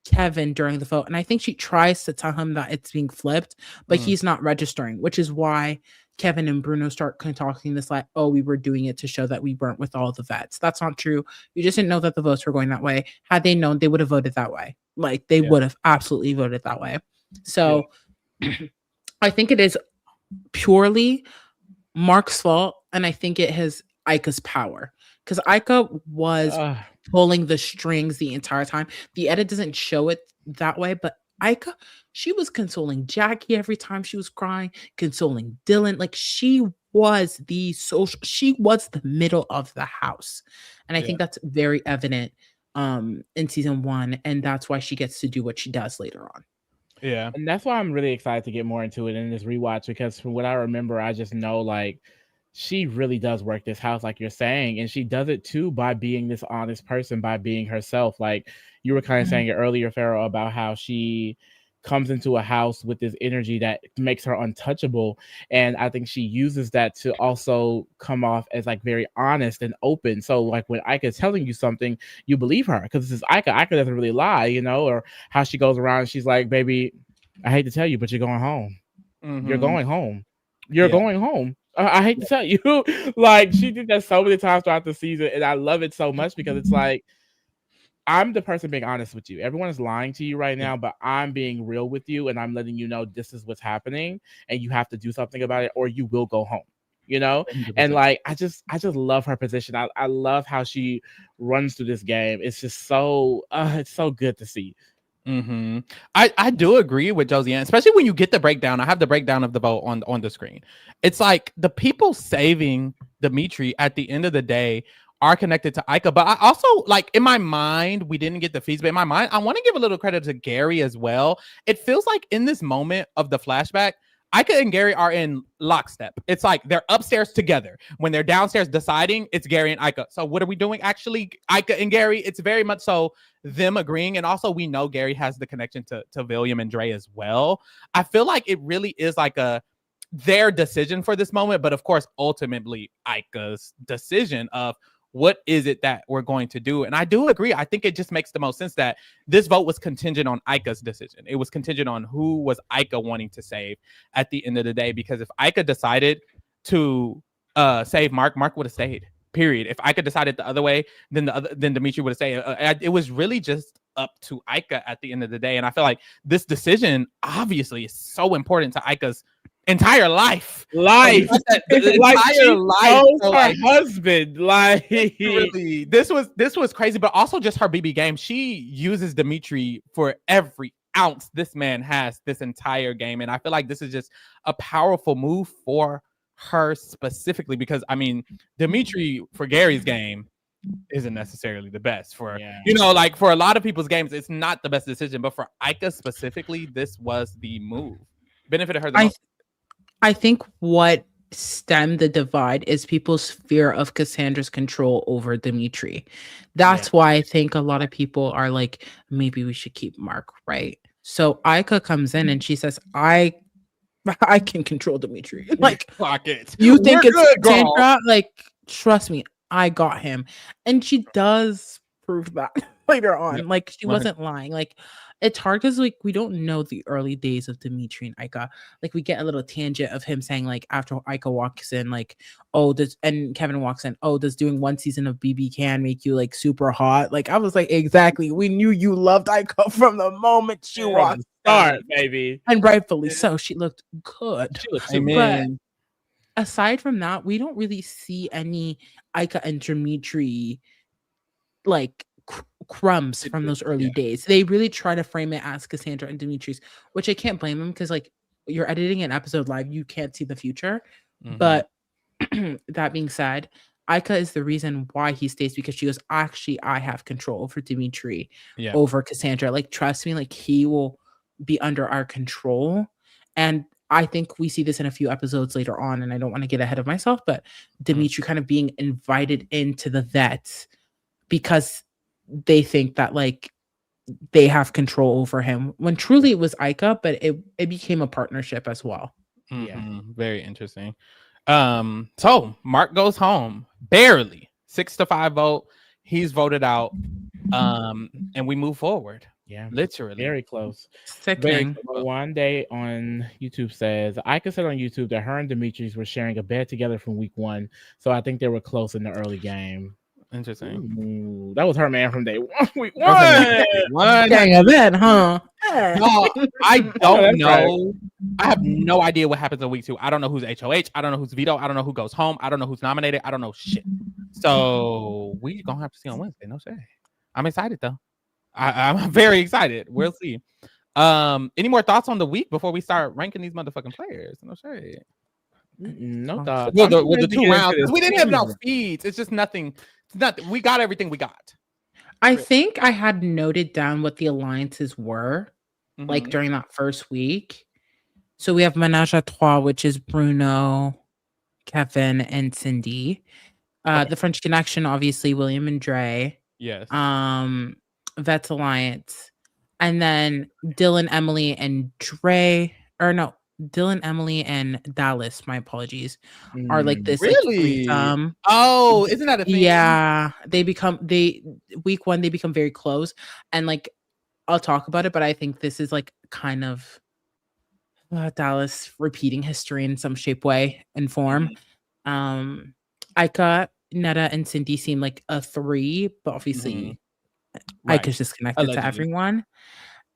Kevin during the vote. And I think she tries to tell him that it's being flipped, but he's not registering, which is why Kevin and Bruno start talking this like, oh, we were doing it to show that we weren't with all the vets. That's not true. You just didn't know that the votes were going that way. Had they known, they would have voted that way. Like they would have absolutely voted that way. So I think it is purely Mark's fault. And I think it has Ika's power, because Ika was pulling the strings the entire time. The edit doesn't show it that way, but Ika, she was consoling Jackie every time she was crying, consoling Dylan. Like she was she was the middle of the house. And I think that's very evident in season 1. And that's why she gets to do what she does later on. Yeah. And that's why I'm really excited to get more into it in this rewatch, because from what I remember, I just know like she really does work this house, like you're saying, and she does it too by being this honest person, by being herself. Like you were kind of saying it earlier, Pharaoh, about how she comes into a house with this energy that makes her untouchable, and I think she uses that to also come off as like very honest and open. So like when Ika is telling you something, you believe her because this is Ika. Ika doesn't really lie, you know, or how she goes around and she's like, baby, I hate to tell you, but you're going home. You're going home. You're going home. I hate to tell you, like she did that so many times throughout the season, and I love it so much because it's like I'm the person being honest with you. Everyone is lying to you right now, but I'm being real with you, and I'm letting you know this is what's happening, and you have to do something about it, or you will go home. You know, 100%. And like I just love her position. I love how she runs through this game. It's just so it's so good to see. I do agree with Josiane, especially when you get the breakdown. I have the breakdown of the vote on the screen. It's like the people saving Dimitri at the end of the day are connected to Ika, but I also, like, in my mind, we didn't get the feeds, but in my mind, I want to give a little credit to Gary as well. It feels like in this moment of the flashback, Ika and Gary are in lockstep. It's like they're upstairs together. When they're downstairs deciding, it's Gary and Ika. So what are we doing? Actually, Ika and Gary, it's very much so them agreeing. And also we know Gary has the connection to William and Dre as well. I feel like it really is like their decision for this moment. But of course, ultimately Ika's decision of what is it that we're going to do? And I do agree. I think it just makes the most sense that this vote was contingent on Ika's decision. It was contingent on who was Ika wanting to save at the end of the day. Because if Ika decided to save Mark would have stayed. Period. If Ika decided the other way, then Dimitri would have stayed. It was really just up to Ika at the end of the day. And I feel like this decision obviously is so important to Ika's entire life. Like her husband. Like really, this was crazy, but also just her BB game. She uses Dimitri for every ounce this man has this entire game, and I feel like this is just a powerful move for her specifically, because I mean, Dimitri for Gary's game isn't necessarily the best for like for a lot of people's games, it's not the best decision, but for Ika specifically, this was the move. Benefited her the most. I think what stemmed the divide is people's fear of Cassandra's control over Dimitri. That's why I think a lot of people are like, maybe we should keep Mark, right? So Ika comes in and she says, I can control Dimitri. Like, you think it's Cassandra? Like, trust me, I got him. And she does prove that later on. Yep. Like, she wasn't lying. Like, it's hard because like we don't know the early days of Dimitri and Ika. Like we get a little tangent of him saying like after Ika walks in, like, oh, and Kevin walks in, oh, does doing one season of BBcan make you like super hot? Like I was like, exactly. We knew you loved Ika from the moment she walked start, baby. And rightfully so. She looked good. She looked Amen. But aside from that, we don't really see any Ika and Dimitri like crumbs from those early days. They really try to frame it as Cassandra and Dimitri's, which I can't blame them because like you're editing an episode live, you can't see the future. But that being said, Ika is the reason why he stays because she goes, actually, I have control over Dimitri, over Cassandra. Like, trust me, like he will be under our control. And I think we see this in a few episodes later on, and I don't want to get ahead of myself, but Dimitri kind of being invited into the vets because they think that like they have control over him when truly it was Ika, but it became a partnership as well. Very interesting. So Mark goes home barely 6-5 vote. He's voted out. And we move forward. Yeah, literally very close. Sickening. One day on YouTube says Ika said on YouTube that her and Demetrius were sharing a bed together from week 1, so I think they were close in the early game. Interesting. Ooh, that was her man from day 1. Week 1. Dang a bed, huh? No, I don't know. Right. I have no idea what happens in week 2. I don't know who's HOH. I don't know who's veto. I don't know who goes home. I don't know who's nominated. I don't know shit. So we gonna have to see on Wednesday. No shade. I'm excited though. I'm very excited. We'll see. Any more thoughts on the week before we start ranking these motherfucking players? No shade. No thoughts. Well, the 2 rounds. We didn't have no feeds. It's just nothing. Nothing. We got everything we got. I think I had noted down what the alliances were like during that first week. So we have Ménage à Trois, which is Bruno, Kevin, and Cindy. The French Connection, obviously, William and Dre. Yes. Vets Alliance. And then Dylan, Emily, and Dre. Or no, Dylan, Emily, and Dallas, my apologies, are like this. Really? Like, oh, isn't that a thing? Yeah. Week 1, they become very close. And like, I'll talk about it, but I think this is like kind of Dallas repeating history in some shape, way, and form. Ika, Netta, and Cindy seem like a 3, but obviously Ika's just connected to everyone.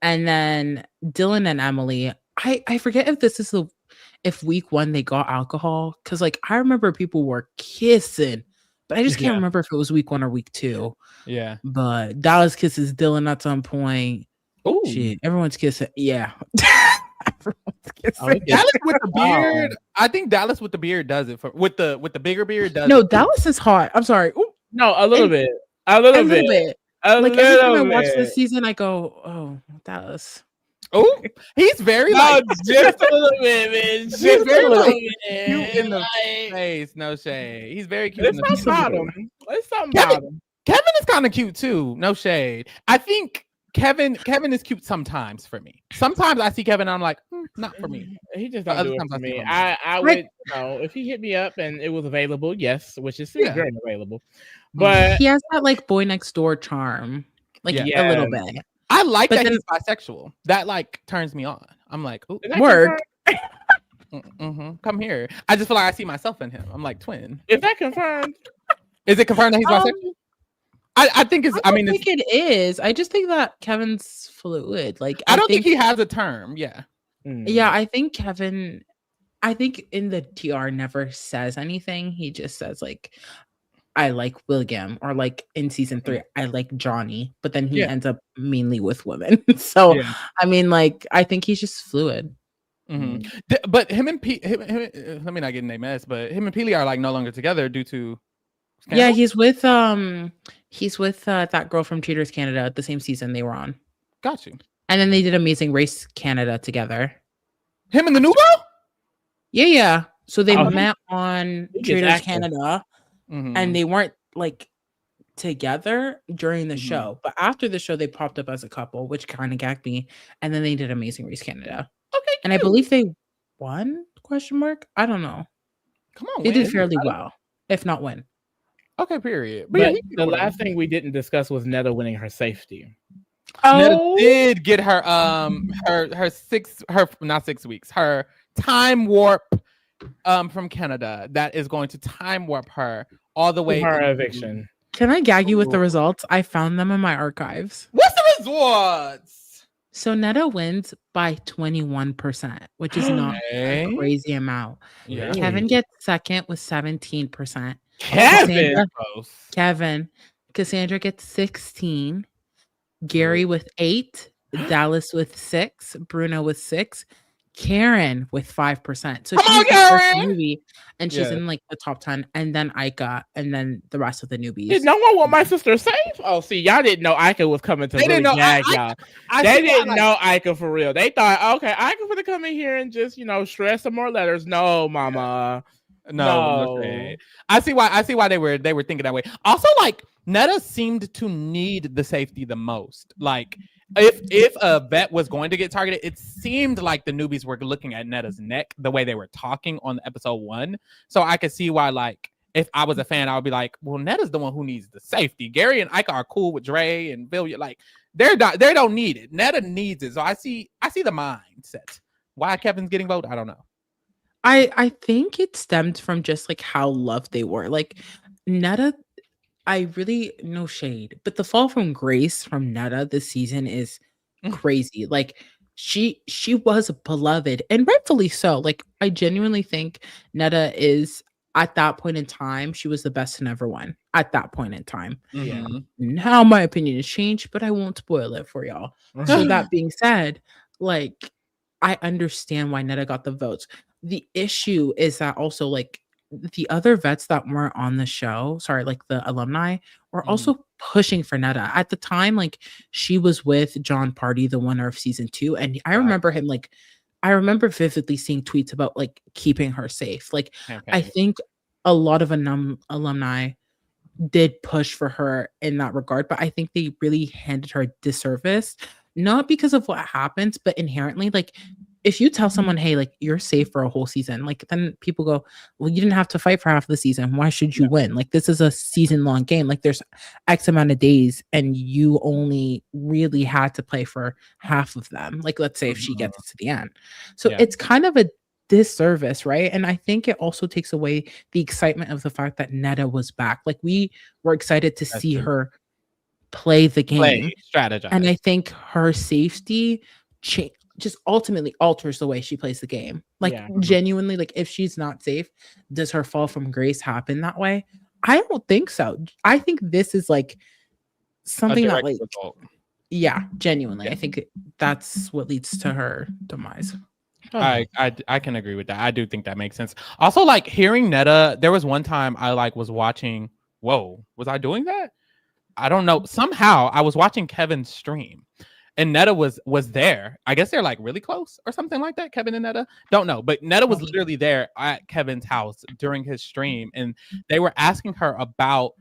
And then Dylan and Emily, I forget if this is if week 1 they got alcohol, because like I remember people were kissing, but I just can't remember if it was week 1 or week 2. Yeah. But Dallas kisses Dylan at some point. Oh shit, everyone's kissing. Yeah. Everyone's kissing. Dallas with the beard. I think Dallas with the beard does it with the bigger beard does. No, Dallas is hot. I'm sorry. Ooh. No, a little bit. Every time I watch this season, I go, "Oh, Dallas." Oh, he's very just a little bit, man. He's very cute in the face. No shade. He's very cute. Let's talk about him. Kevin is kind of cute too. No shade. I think Kevin is cute sometimes for me. Sometimes I see Kevin and I'm like, not for me. He just don't do it for me. I would, if he hit me up and it was available, yes, which is very available. But he has that like boy next door charm, like a little bit. I like that he's bisexual. That like turns me on. I'm like, ooh, word. Come here. I just feel like I see myself in him. I'm like twin. Is that confirmed? Is it confirmed that he's bisexual? I think it's. I think it is. I just think that Kevin's fluid. Like I don't think he has a term. Yeah. Yeah, I think Kevin. I think in the TR never says anything. He just says like, I like William, or like in season 3, I like Johnny, but then he ends up mainly with women. So I mean, like, I think he's just fluid. But him and let me not get in a mess, but him and Peely are like no longer together due to scandal? Yeah, he's with that girl from Cheaters Canada, the same season they were on. Got you. And then they did Amazing Race Canada together. Him and the new girl? Yeah. So they met on Cheaters Canada. And they weren't like together during the show, but after the show they popped up as a couple, which kind of gagged me. And then they did Amazing Race Canada. Okay, and I believe they won? ? I don't know. Come on, they did fairly well, if not win. Okay, period. But the last thing we didn't discuss was Netta winning her safety. Netta did get her not 6 weeks, her time warp from Canada that is going to time warp her all the way her eviction. Can I gag you with the results? I found them in my archives. What's the results? So Netta wins by 21%, which is not a Okay. crazy amount. Yeah. Kevin gets second with 17%. Kevin. Cassandra gets 16. Gary with 8. Dallas with 6. Bruno with 6. Karen with 5%. So Come she's on, the first Karen! newbie, and she's Yeah. in like the top 10. And then Ika, and then the rest of the newbies. Did no one want my sister safe? Oh, see, y'all didn't know Ika was coming to They really didn't know. gag y'all. I They see why, didn't like, know Ika for real. They thought, okay, Ika gonna come in here and just, shred some more letters. No, mama. No. I see why they were thinking that way. Also, like, Netta seemed to need the safety the most. Like, if a vet was going to get targeted, it seemed like the newbies were looking at Netta's neck the way they were talking on episode 1. So I could see why, like, if I was a fan, I would be like, well, Netta's the one who needs the safety. Gary and Ika are cool with Dre and Bill. Like, they don't need it. Netta needs it. So I see the mindset. Why Kevin's getting voted, I don't know. I think it stemmed from just like how loved they were. Like Netta, I really, no shade, but the fall from grace from Netta this season is crazy. Like she was beloved, and rightfully so. Like I genuinely think Netta is, at that point in time, she was the best to never won at that point in time. Yeah. Now my opinion has changed, but I won't spoil it for y'all. So that being said, like I understand why Netta got the votes. The issue is that also, like, the other vets that weren't on the show, sorry, like the alumni, were also pushing for Netta. At the time, like, she was with John Party, the winner of season 2, and I remember him, like, I remember vividly seeing tweets about, like, keeping her safe. Like, I think a lot of alumni did push for her in that regard, but I think they really handed her a disservice, not because of what happens, but inherently, like, if you tell someone, hey, like, you're safe for a whole season, like, then people go, well, you didn't have to fight for half the season. Why should you win? Like, this is a season-long game. Like, there's X amount of days, and you only really had to play for half of them. Like, let's say if she gets to the end. So it's kind of a disservice, right? And I think it also takes away the excitement of the fact that Netta was back. Like, we were excited to see her play the game, strategize. And I think her safety just ultimately alters the way she plays the game. Like, genuinely, like, if she's not safe, does her fall from grace happen that way? I don't think so. I think this is like something that, like, genuinely, I think that's what leads to her demise. I can agree with that. I do think that makes sense. Also, like, hearing Netta, there was one time I, like, was watching. Whoa, was I doing that? I don't know. Somehow I was watching Kevin's stream, and Netta was there. I guess they're, like, really close or something like that. Kevin and Netta, don't know, but Netta was literally there at Kevin's house during his stream, and they were asking her about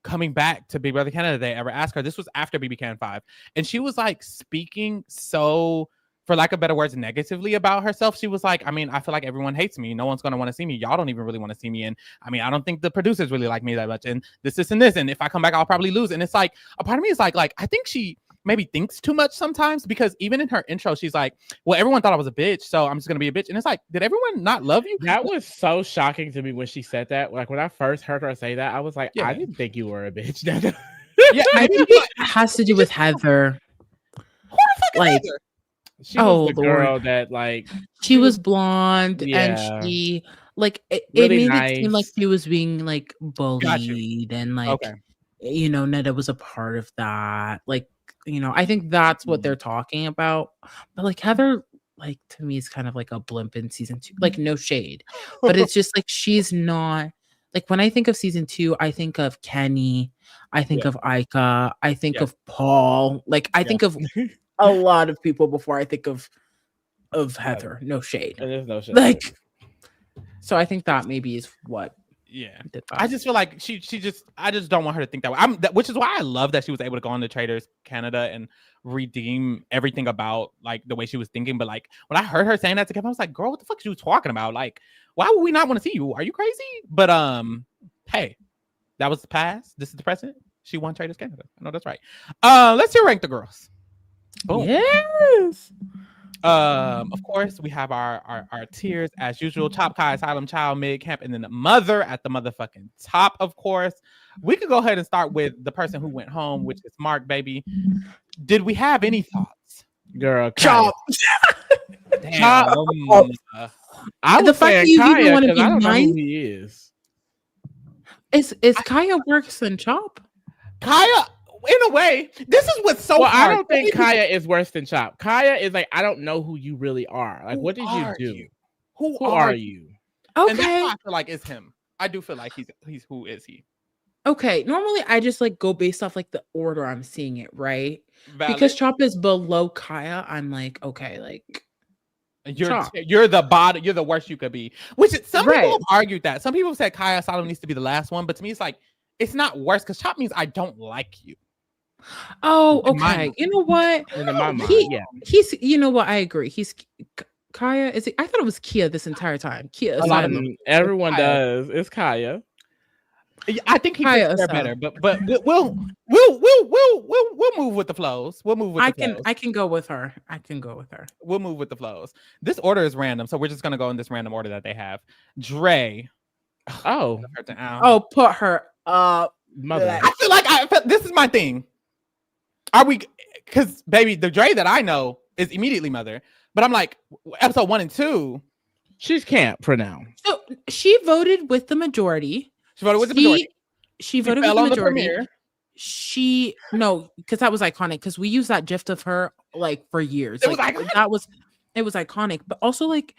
coming back to Big Brother Canada. They ever asked her? This was after BBcan 5, and she was, like, speaking so, for lack of better words, negatively about herself. She was like, I mean, I feel like everyone hates me. No one's going to want to see me. Y'all don't even really want to see me. And I mean, I don't think the producers really like me that much. And this, and this. And if I come back, I'll probably lose. And it's like, a part of me is like, I think she maybe thinks too much sometimes, because even in her intro, she's like, well, everyone thought I was a bitch, so I'm just going to be a bitch. And it's like, did everyone not love you? That was so shocking to me when she said that. Like, when I first heard her say that, I was like, I didn't think you were a bitch. I think it has to do with Heather. Who the fuck is Heather? She was the girl that, like, she was blonde, and she, like, it really made it seem like she was being, like, bullied, and, like, you know, Netta was a part of that. Like, you know, I think that's what they're talking about. But, like, Heather, like, to me, is kind of like a blimp in season 2. Like, no shade, but it's just like, she's not, like, when I think of season 2, I think of Kenny, I think of Ika, I think of Paul, like, I think of a lot of people before I think of Heather. No shade. There's no shade. Like, so I think that maybe is what. Yeah, I just feel like she just, I just don't want her to think that way. Which is why I love that she was able to go on to Traders Canada and redeem everything about, like, the way she was thinking. But, like, when I heard her saying that to Kevin, I was like, girl, what the fuck is you talking about? Like, why would we not want to see you? Are you crazy? But hey, that was the past. This is the present. She won Traders Canada. I know that's right. Let's hear Rank the Girls. Boom. Yes. Of course, we have our tiers as usual. Top Kai, Asylum Child, Mid Camp, and then the Mother at the motherfucking top. Of course, we could go ahead and start with the person who went home, which is Mark, baby. Did we have any thoughts? Girl, Chop. Damn. I The was fact that saying you even Kaya wanna because be I don't know nice- who he is. Is Kaya worse than Chop? Kaya, in a way, this is what's so Well, hard. I don't think Kaya is worse than Chop. Kaya is like, I don't know who you really are. Like, what did you do? Who are you? Okay. And that's why I feel like it's him. I do feel like he's who is he? Okay. Normally I just like go based off like the order I'm seeing it, right? Valid. Because Chop is below Kaya, I'm like, okay, like Chop. You're the bottom, you're the worst you could be. Which some people Right. have argued that. Some people said Kaya Salo needs to be the last one, but to me it's like it's not worse because Chop means I don't like you. Oh, In my okay. mind. You know what? In my mind, yeah. He's you know what? I agree. He's Kaya. Is it? I thought it was Kia this entire time. Kia A lot of Asylum. them. Everyone Kaya. does. It's Kaya. I think he Kaya fits there Asylum. better, but we'll move with the flows. We'll move with the flows. I can go with her. I can go with her. We'll move with the flows. This order is random, so we're just gonna go in this random order that they have. Dre. Oh, Oh, put her up. mother. I feel like this is my thing. Are we? Because baby, the Dre that I know is immediately mother, but I'm like episode 1 and 2. She's camp for now. So she voted with the majority. She voted with the majority. She voted with fell the on the majority. premiere. No, because that was iconic. Because we used that gif of her like for years. It was Like, iconic. it was iconic. But also like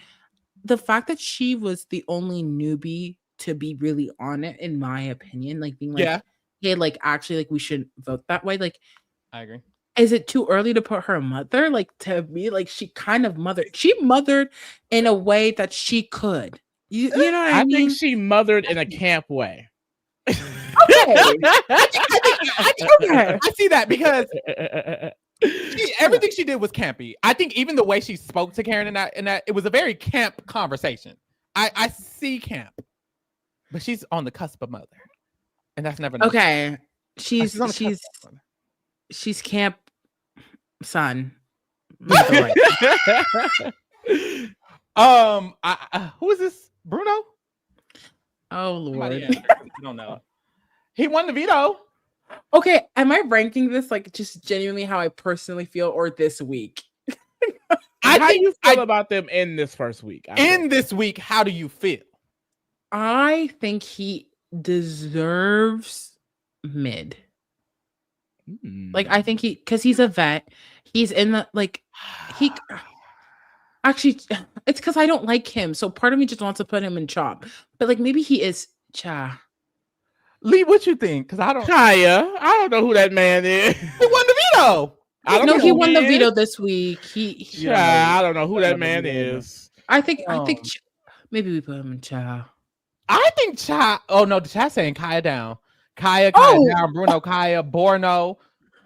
the fact that she was the only newbie to be really on it, in my opinion, like being like, Yeah. hey, like actually, like we shouldn't vote that way. Like, I agree. is it too early to put her mother? Like to me, like she kind of mothered. She mothered in a way that she could. You know what I mean? think she mothered in a camp way. Okay. I see that because everything she did was campy. I think even the way she spoke to Karen in that it was a very camp conversation. I see camp, but she's on the cusp of mother, and that's never Okay. She's on the cusp of mother. she's camp son. Who is this? Bruno? Oh Lord. I don't know. He won the veto. Okay, am I ranking this like just genuinely how I personally feel or this week? How do you feel about them in this first week? This week, how do you feel? I think he deserves mid. Like I think because he's a vet. He's in the actually it's because I don't like him. So part of me just wants to put him in Chop. But like maybe he is Cha. Lee, what you think? Because I don't. Kaya, I don't know who that man is. He won the veto. He won the veto this week. I don't know who that man is. I think maybe we put him in Cha. I think Cha. Oh no, the chat saying Kaya down. Kaya down. Bruno Kaya. Borno.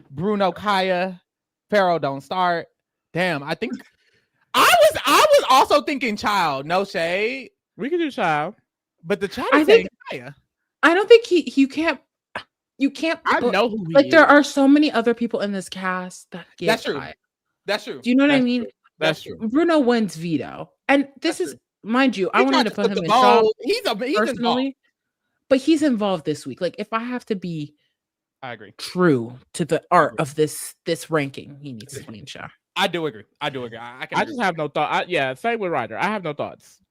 Bruno Kaya. Pharaoh don't start. Damn, I think I was also thinking Child. No shade. We can do Child, but the chat is saying Kaya. I don't think you can't. I know who he like is. there are so many other people in this cast that get That's true. Kaya. That's true. Do you know what I mean? That's true. Bruno wins veto, and this is mind you, I wanted to put him in top. Chop He's personally, involved. But he's involved this week. Like if I have to be, I agree. True to the art of this ranking, he needs to be in Chop. I do agree. I just have no thought. Same with Ryder. I have no thoughts,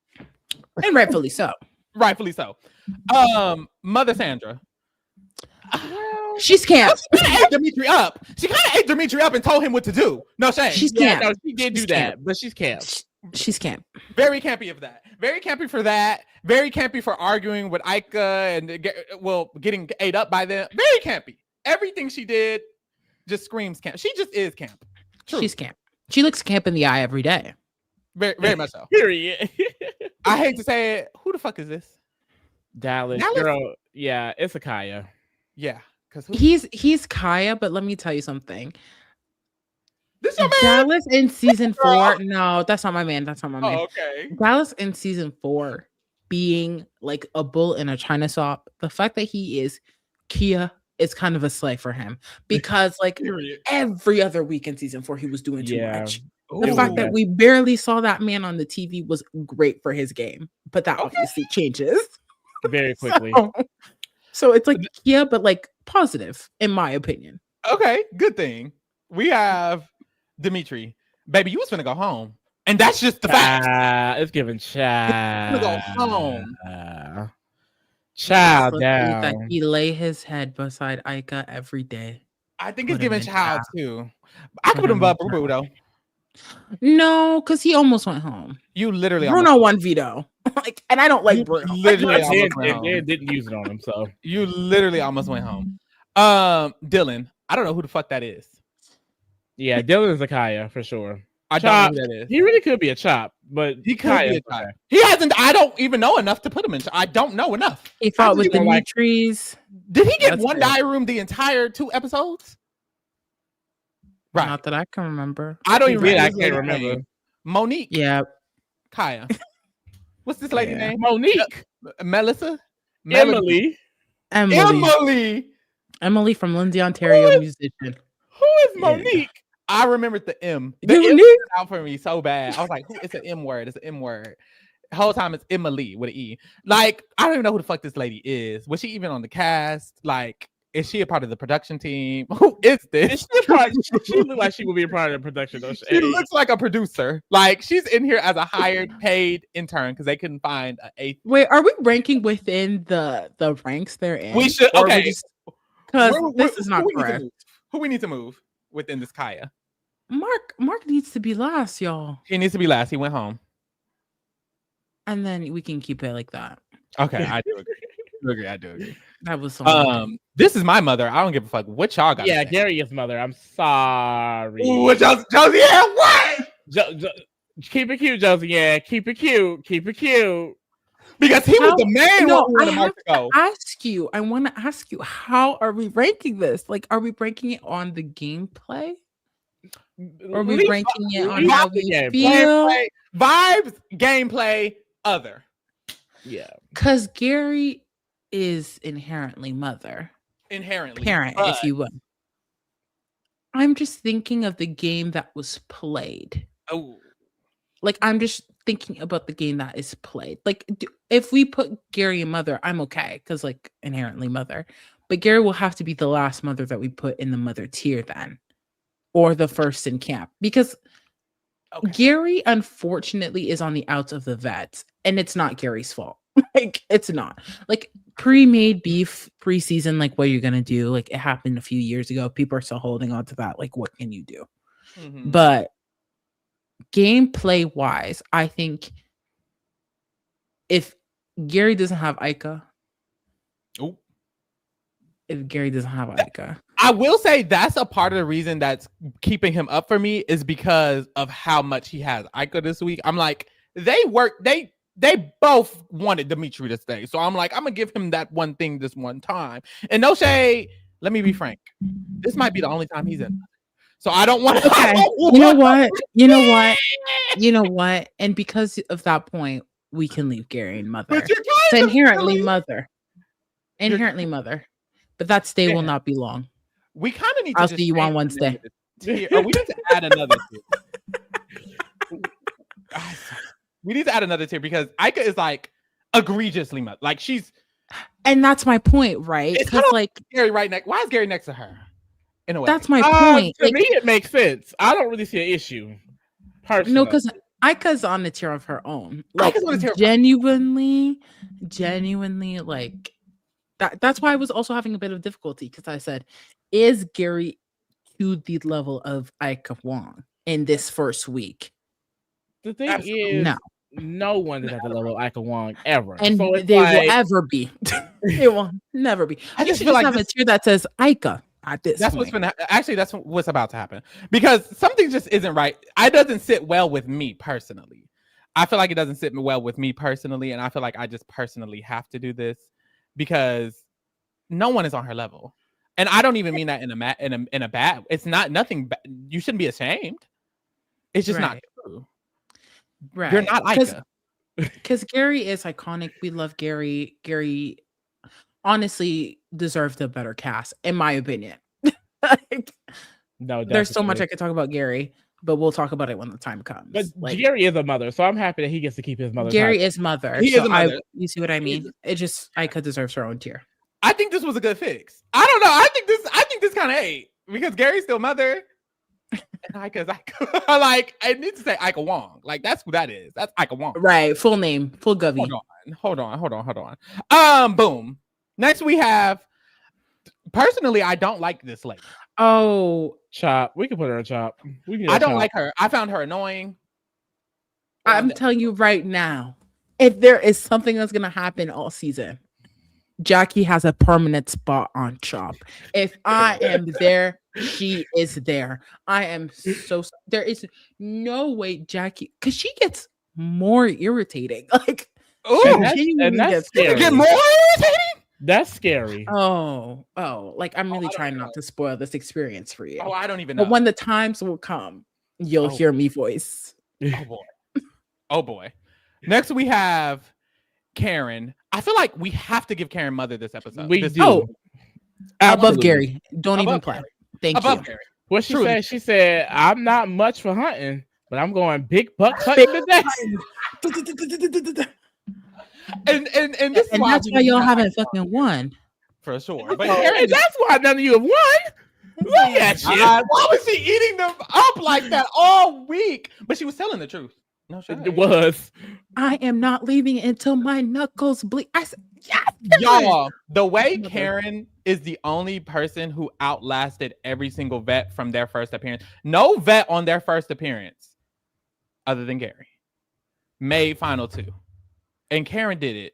and rightfully so. Rightfully so. Mother Sandra. She's camp. She kind of ate Dimitri up. She kind of ate Dimitri up and told him what to do. No shame. She's camp. No, she did do that, but she's camp. She's camp. Very campy of that. Very campy for that. Very campy for arguing with Ika and getting ate up by them. Very campy. Everything she did just screams camp. She just is camp. True. She's camp. She looks camp in the eye every day. Very, very much so. Period. I hate to say it. Who the fuck is this? Dallas? Girl. Yeah, it's a Kaya. Yeah, because he's Kaya, but let me tell you something. This your man? Dallas in season 4. No, that's not my man. That's not my man. Oh, okay. Dallas in season 4 being like a bull in a china shop. The fact that he is Kia is kind of a slay for him because like every other week in season 4 he was doing too much. The fact that we barely saw that man on the TV was great for his game, but that obviously changes very quickly. So it's like Kia, but like positive in my opinion. Okay, good thing. We have Dimitri. baby, you was finna go home, and that's just the fact. It's giving child. Go home. Child That down. he lay his head beside Ika every day. I think it's Put him giving in child child. too. I could put him above Bruno. No, because he almost went home. You literally Bruno won veto. Like, and I don't like Bruno. Literally They didn't use it on him, so you literally almost went home. Dylan, I don't know who the fuck that is. Yeah, Dylan is a Kaya for sure. I don't know who that is. He really could be a Chop, but he could be a Chop. He hasn't. I don't even know enough to put him in. I don't know enough. He fought with the Mitris. Did he get one diary room the entire 2 episodes? Right. Not that I can remember. I don't even. I can't remember. Monique. Yeah. Kaya. What's this lady's name? Monique. Melissa. Emily. Emily from Lindsay, Ontario, musician. Who is Monique? Yeah. I remembered the M. The M out for me so bad. I was like, it's an M word. It's an M word. The whole time it's Emily with an E. Like, I don't even know who the fuck this lady is. Was she even on the cast? Like, is she a part of the production team? Who is this? She looked like she would be a part of the production. Though. She looks like a producer. Like, she's in here as a hired, paid intern because they couldn't find an eighth. Wait, are we ranking within the ranks they're in? We should. Okay. Because this is not correct. Who we need to move within this Kaya? Mark needs to be last, y'all. He needs to be last. He went home. And then we can keep it like that. Okay, I do agree. I do agree. That was so this is my mother. I don't give a fuck what y'all got. Yeah, Gary is mother. I'm sorry. Ooh, Josie, yeah, what? Keep it cute, Josie. Yeah, keep it cute. Keep it cute. Because he was the man. No, I have to ask you. I want to ask you, how are we ranking this? Like, are we ranking it on the gameplay? Or are we ranking it on how we feel? Gameplay, vibes, gameplay, other. Yeah. Because Gary is inherently mother. Inherently. Parent, if you will. I'm just thinking of the game that was played. Oh. Like, I'm just thinking about the game that is played. Like, if we put Gary and mother, I'm okay. Because, like, inherently mother. But Gary will have to be the last mother that we put in the mother tier then. Or the first in camp. Because Gary, unfortunately, is on the outs of the vets. And it's not Gary's fault. Like, it's not. Like, pre-made beef preseason, like, what are you going to do? Like, it happened a few years ago. People are still holding on to that. Like, what can you do? Mm-hmm. But gameplay-wise, I think if Gary doesn't have Ika, I will say that's a part of the reason that's keeping him up for me is because of how much he has Ika this week. I'm like, they both wanted Dimitri to stay. So I'm like, I'm going to give him that one thing this one time. And no shade, let me be frank. This might be the only time he's in. So I don't want to. Okay. You know what? And because of that point, we can leave Gary and mother. It's inherently mother. But that stay will not be long. We kind of need to. I'll see you on Wednesday. We need to add another tier. We need to add another tier because Ika is like egregiously mother. Like she's. And that's my point, right? Because like Gary right next. Why is Gary next to her? In a way. That's my point. To me, it makes sense. I don't really see an issue. Personally. No, because Ika's on a tier of her own. Like genuinely, like that's why I was also having a bit of difficulty because I said, is Gary to the level of Ika Wong in this first week? The thing is, no one is at the level of Ika Wong ever. And so they will ever be. They will never be. I just feel like have a tier that says Ika. That's what's been actually that's what's about to happen because something just isn't right. It doesn't sit well with me personally. I feel like it doesn't sit well with me personally, and I feel like I just personally have to do this because no one is on her level, and I don't even mean that in a bad. It's not nothing. You shouldn't be ashamed. It's just not true. Right? You're not Ika. Because Gary is iconic. We love Gary. Gary honestly deserved a better cast, in my opinion. No, there's so much I could talk about Gary, but we'll talk about it when the time comes. But like, Gary is a mother, so I'm happy that he gets to keep his mother. Gary is mother. He is a mother. You see what I mean? It just Ika deserves her own tier. I think this was a good fix. I don't know. I think this kind of ate because Gary's still mother. And Ika's Ika. Like, I need to say Ika Wong. Like, that's who that is. That's Ika Wong. Right. Full name. Full govy. Hold on. Boom. Next we have, personally, I don't like this lady. Oh. Chop. We can put her in Chop. I don't like her. I found her annoying. I'm telling you right now, if there is something that's going to happen all season, Jackie has a permanent spot on Chop. If I am there, she is there. I am so there is no way Jackie, because she gets more irritating. Like, and that's scary. Get more irritating? That's scary. Oh, like I'm really trying not to spoil this experience for you. Oh, I don't even know. But when the times will come, you'll hear me voice. Oh boy. Next we have Karen. I feel like we have to give Karen Mother this episode. We do. Oh, above Gary. Don't even play. Gary. Thank above you. Gary. What she said? She said, "I'm not much for hunting, but I'm going big buck hunting today." And this and that's why y'all haven't fucking won. For sure. But Karen, that's why none of you have won. Look at you. Why was she eating them up like that all week? But she was telling the truth. No shit. It was. I am not leaving until my knuckles bleed. I said, yes. Y'all, the way Karen is the only person who outlasted every single vet from their first appearance. No vet on their first appearance, other than Gary, made final 2. And Karen did it.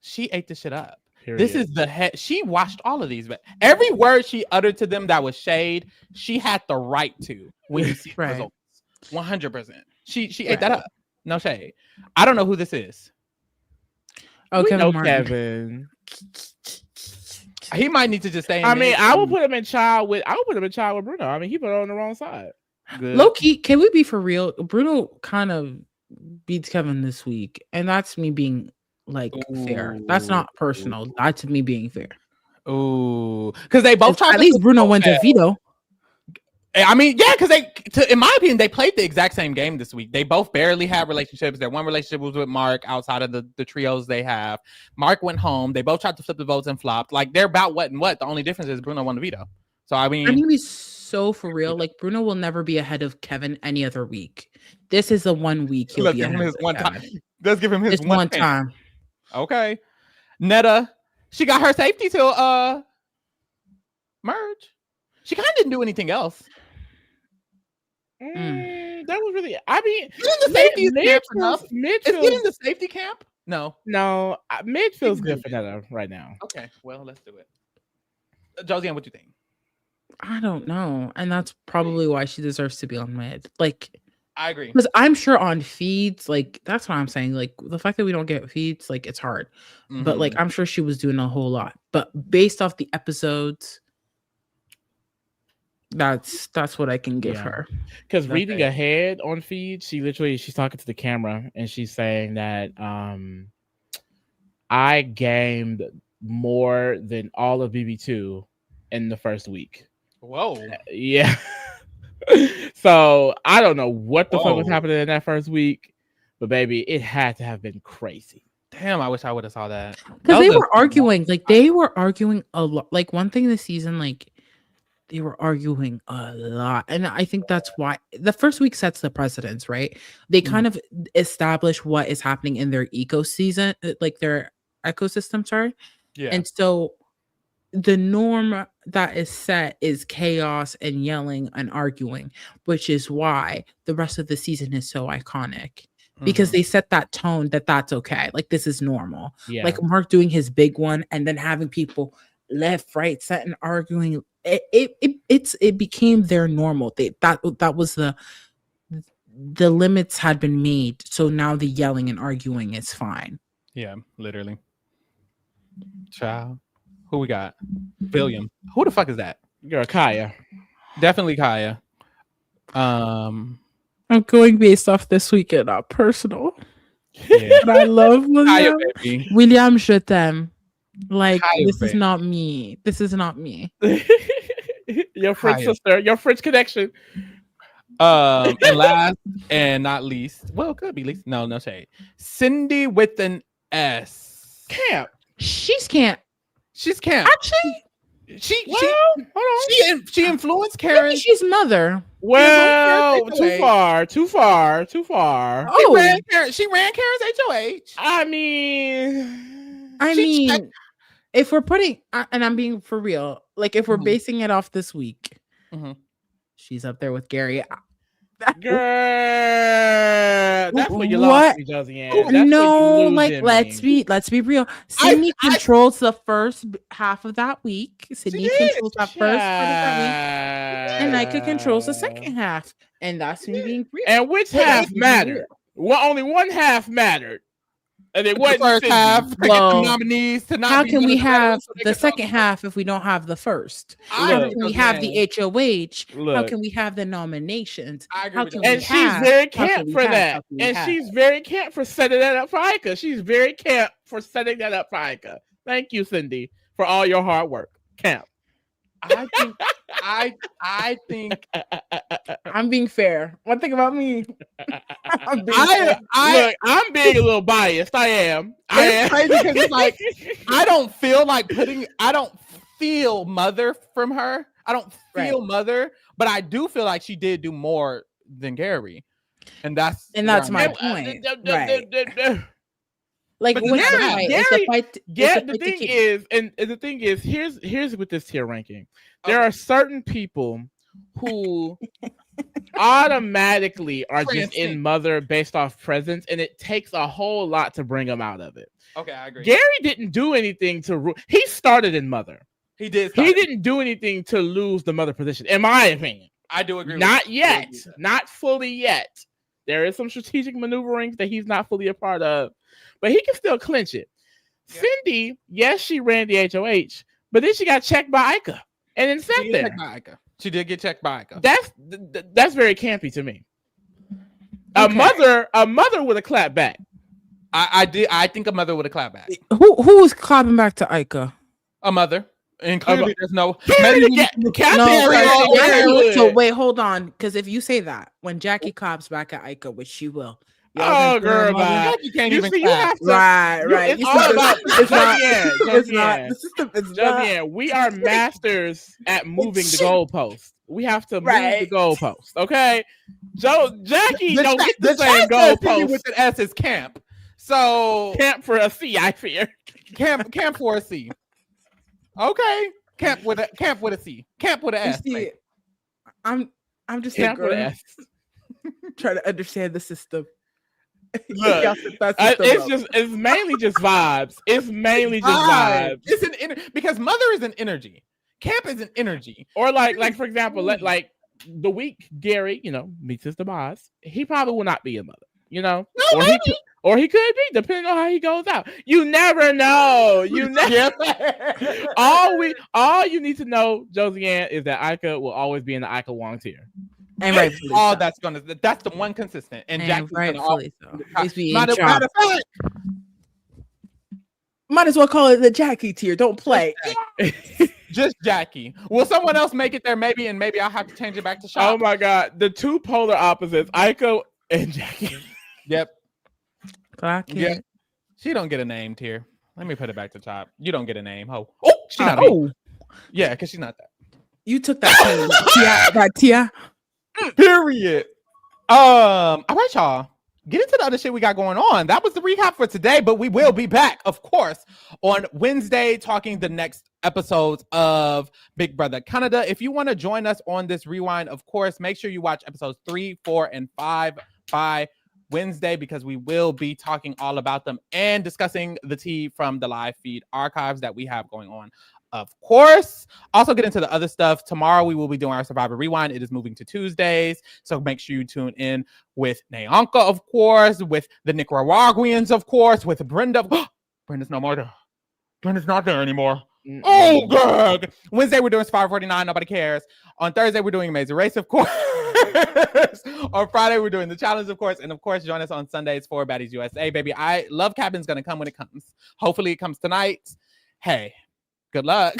She ate the shit up. Period. This is the head. She watched all of these. But every word she uttered to them that was shade, she had the right to when you see the results. 100%. She ate that up. No shade. I don't know who this is. Oh, Kevin. He might need to just stay in. I mean, I would put him in child with Bruno. I mean, he put her on the wrong side. Good. Low-key, can we be for real? Bruno kind of beats Kevin this week, and that's me being like fair. That's not personal. That's me being fair. Ooh, because they both tried. At least Bruno went to veto. I mean, yeah, because in my opinion, they played the exact same game this week. They both barely had relationships. Their one relationship was with Mark outside of the trios they have. Mark went home. They both tried to flip the votes and flopped. Like, they're about what and what. The only difference is Bruno won the veto. So, I mean, I'm going to be so for real. Like, Bruno will never be ahead of Kevin any other week. This is the 1 week he'll be ahead of Kevin. Let's give him his one time. Okay. Netta, she got her safety to merge. She kind of didn't do anything else. That was really. I mean, the safety camp enough. Is getting the safety camp? No. Mid feels good for Netta right now. Okay, well, let's do it. Josiane, what do you think? I don't know, and that's probably why she deserves to be on mid. Like, I agree, because I'm sure on feeds, like that's what I'm saying. Like the fact that we don't get feeds, like it's hard, but like I'm sure she was doing a whole lot. But based off the episodes. That's what I can give her. Because reading ahead on feed, she's talking to the camera and she's saying that I gamed more than all of BB2 in the first week. Whoa. Yeah. So I don't know what the fuck was happening in that first week, but baby, it had to have been crazy. Damn, I wish I would have saw that. Because they were arguing. Like they were arguing a lot. Like one thing this season, like they were arguing a lot. And I think that's why the first week sets the precedence, right? They kind of establish what is happening in their ecosystem, like their ecosystem, sorry. Yeah. And so the norm that is set is chaos and yelling and arguing, which is why the rest of the season is so iconic. Because they set that tone that's okay. Like this is normal. Yeah. Like Mark doing his big one and then having people left, right, set and arguing. It became their normal. That was the limits had been made. So now the yelling and arguing is fine. Yeah, literally. Child. Who we got? William. Who the fuck is that? You're Kaya. Definitely Kaya. I'm going based off this weekend, not personal. Yeah. But I love William. Kaya, baby. William, je t'aime. Like Kaya, this baby. is not me. This is not me. Your French sister, your French connection. And last and not least, well, could be least. No shade. Cindy with an S. Camp. She's camp. She's camp. Actually, She influenced Maybe Karen. she's mother. Well, too far. Oh, She ran Karen's HOH. I mean, if we're putting, and I'm being for real, like if we're basing it off this week, she's up there with Gary. Girl, that's what you lost me, Josie. No, like let's be real. Sydney controls the first half of that week. Sydney controls that first part of that week, and Nika controls the second half. And that's me being real. And which half mattered? Well, only one half mattered. And it wasn't the first half. Well, nominees to not. How can we have the second half if we don't have the first? How can we have the HOH? How can we have the nominations? And she's very camp for that. And she's very camp for setting that up for Ika. She's very camp for setting that up for Ika. Thank you, Cindy, for all your hard work. Camp. I think I'm being fair. One thing about me, I'm being a little biased. I am. It's crazy because it's like I don't feel mother from her. I don't feel mother, but I do feel like she did do more than Gary, and that's my point. Right. Like but what's the fight? The thing is, here's with this tier ranking. There are certain people who automatically are just in mother based off presence, and it takes a whole lot to bring them out of it. Okay, I agree. Gary didn't do anything to he started in mother. He did. He didn't do anything to lose the mother position, in my opinion. I do agree. Not yet. Not fully yet. There is some strategic maneuvering that he's not fully a part of, but he can still clinch it. Yep. Cindy, yes, she ran the HOH, but then she got checked by Ika and then sat there. She did get checked by Ika. That's very campy to me. Okay. A mother would have clapped back. I think a mother would have clapped back. Who was clapping back to Ika? A mother. And clearly there's no. So wait, hold on, because if you say that when Jackie claps back at Ika, which she will. Oh, girl, Jackie can't even clap. Right. It's all about. It's not. The system is not. We are masters at moving the goalpost. We have to move the goalpost. Okay, Jackie don't get the same goalpost. With an S is camp. So camp for a C, I fear. Camp for a C. Okay, camp with a C. Camp with an S. See, I'm just camp with an S. Trying to understand the system. Look, it's mainly just vibes. It's mainly just vibes. It's because mother is an energy. Camp is an energy. Or like for example, like the week Gary, meets his demise, he probably will not be a mother. Or he could be, depending on how he goes out. You never know. All you need to know, Josiane, is that Ika will always be in the Ika Wong tier. And rightfully all so. That's the one consistent. And Jackie's rightfully so. Might as well call it the Jackie tier. Don't play. Just Jackie. Will someone else make it there? Maybe, and maybe I'll have to change it back to Shop. Oh my God. The two polar opposites, Ika and Jackie. Yep. Yeah. She don't get a name tier. Let me put it back to Chop. You don't get a name. Oh, she's not. Oh, yeah, because she's not that. You took that Tia. Period. All right, y'all. Get into the other shit we got going on. That was the recap for today, but we will be back, of course, on Wednesday talking the next episodes of Big Brother Canada. If you want to join us on this rewind, of course, make sure you watch episodes 3, 4, and 5 by Wednesday, because we will be talking all about them and discussing the tea from the live feed archives that we have going on. Of course, also get into the other stuff. Tomorrow we will be doing our Survivor Rewind. It is moving to Tuesdays, so make sure you tune in with Nayanka, of course, with the Nicaraguans, of course, with Brenda. Brenda's no more there. Brenda's not there anymore. Oh, God. Wednesday we're doing Survivor 49. Nobody cares. On Thursday we're doing Amazing Race, of course. On Friday we're doing the challenge, of course, and of course join us on Sundays for Baddies USA, baby. I Love Cabin's gonna come when it comes. Hopefully it comes tonight. Hey. Good luck.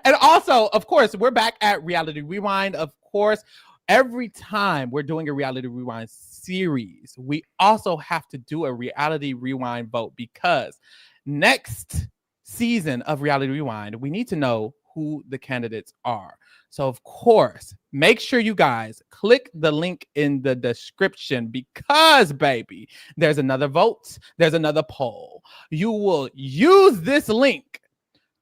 And also, of course, we're back at Reality Rewind. Of course, every time we're doing a Reality Rewind series, we also have to do a Reality Rewind vote, because next season of Reality Rewind, we need to know who the candidates are. So, of course, make sure you guys click the link in the description because, baby, there's another vote. There's another poll. You will use this link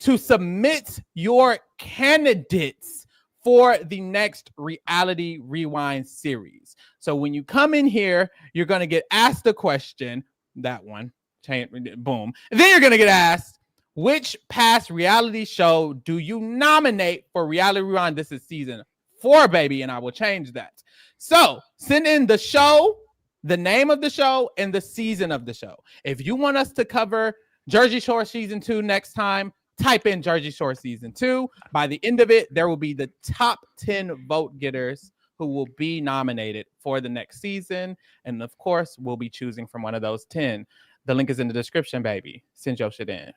to submit your candidates for the next Reality Rewind series. So when you come in here, you're going to get asked a question, that one, boom. And then you're going to get asked, which past reality show do you nominate for Reality Rewind? This is season 4, baby, and I will change that. So send in the show, the name of the show, and the season of the show. If you want us to cover Jersey Shore season 2 next time, type in Jersey Shore season 2. By the end of it, there will be the top 10 vote getters who will be nominated for the next season. And of course, we'll be choosing from one of those 10. The link is in the description, baby. Send your shit in.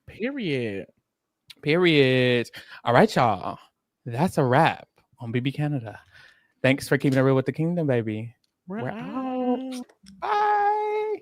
Period. All right, y'all. That's a wrap on BB Canada. Thanks for keeping it real with the kingdom, baby. We're out. Bye.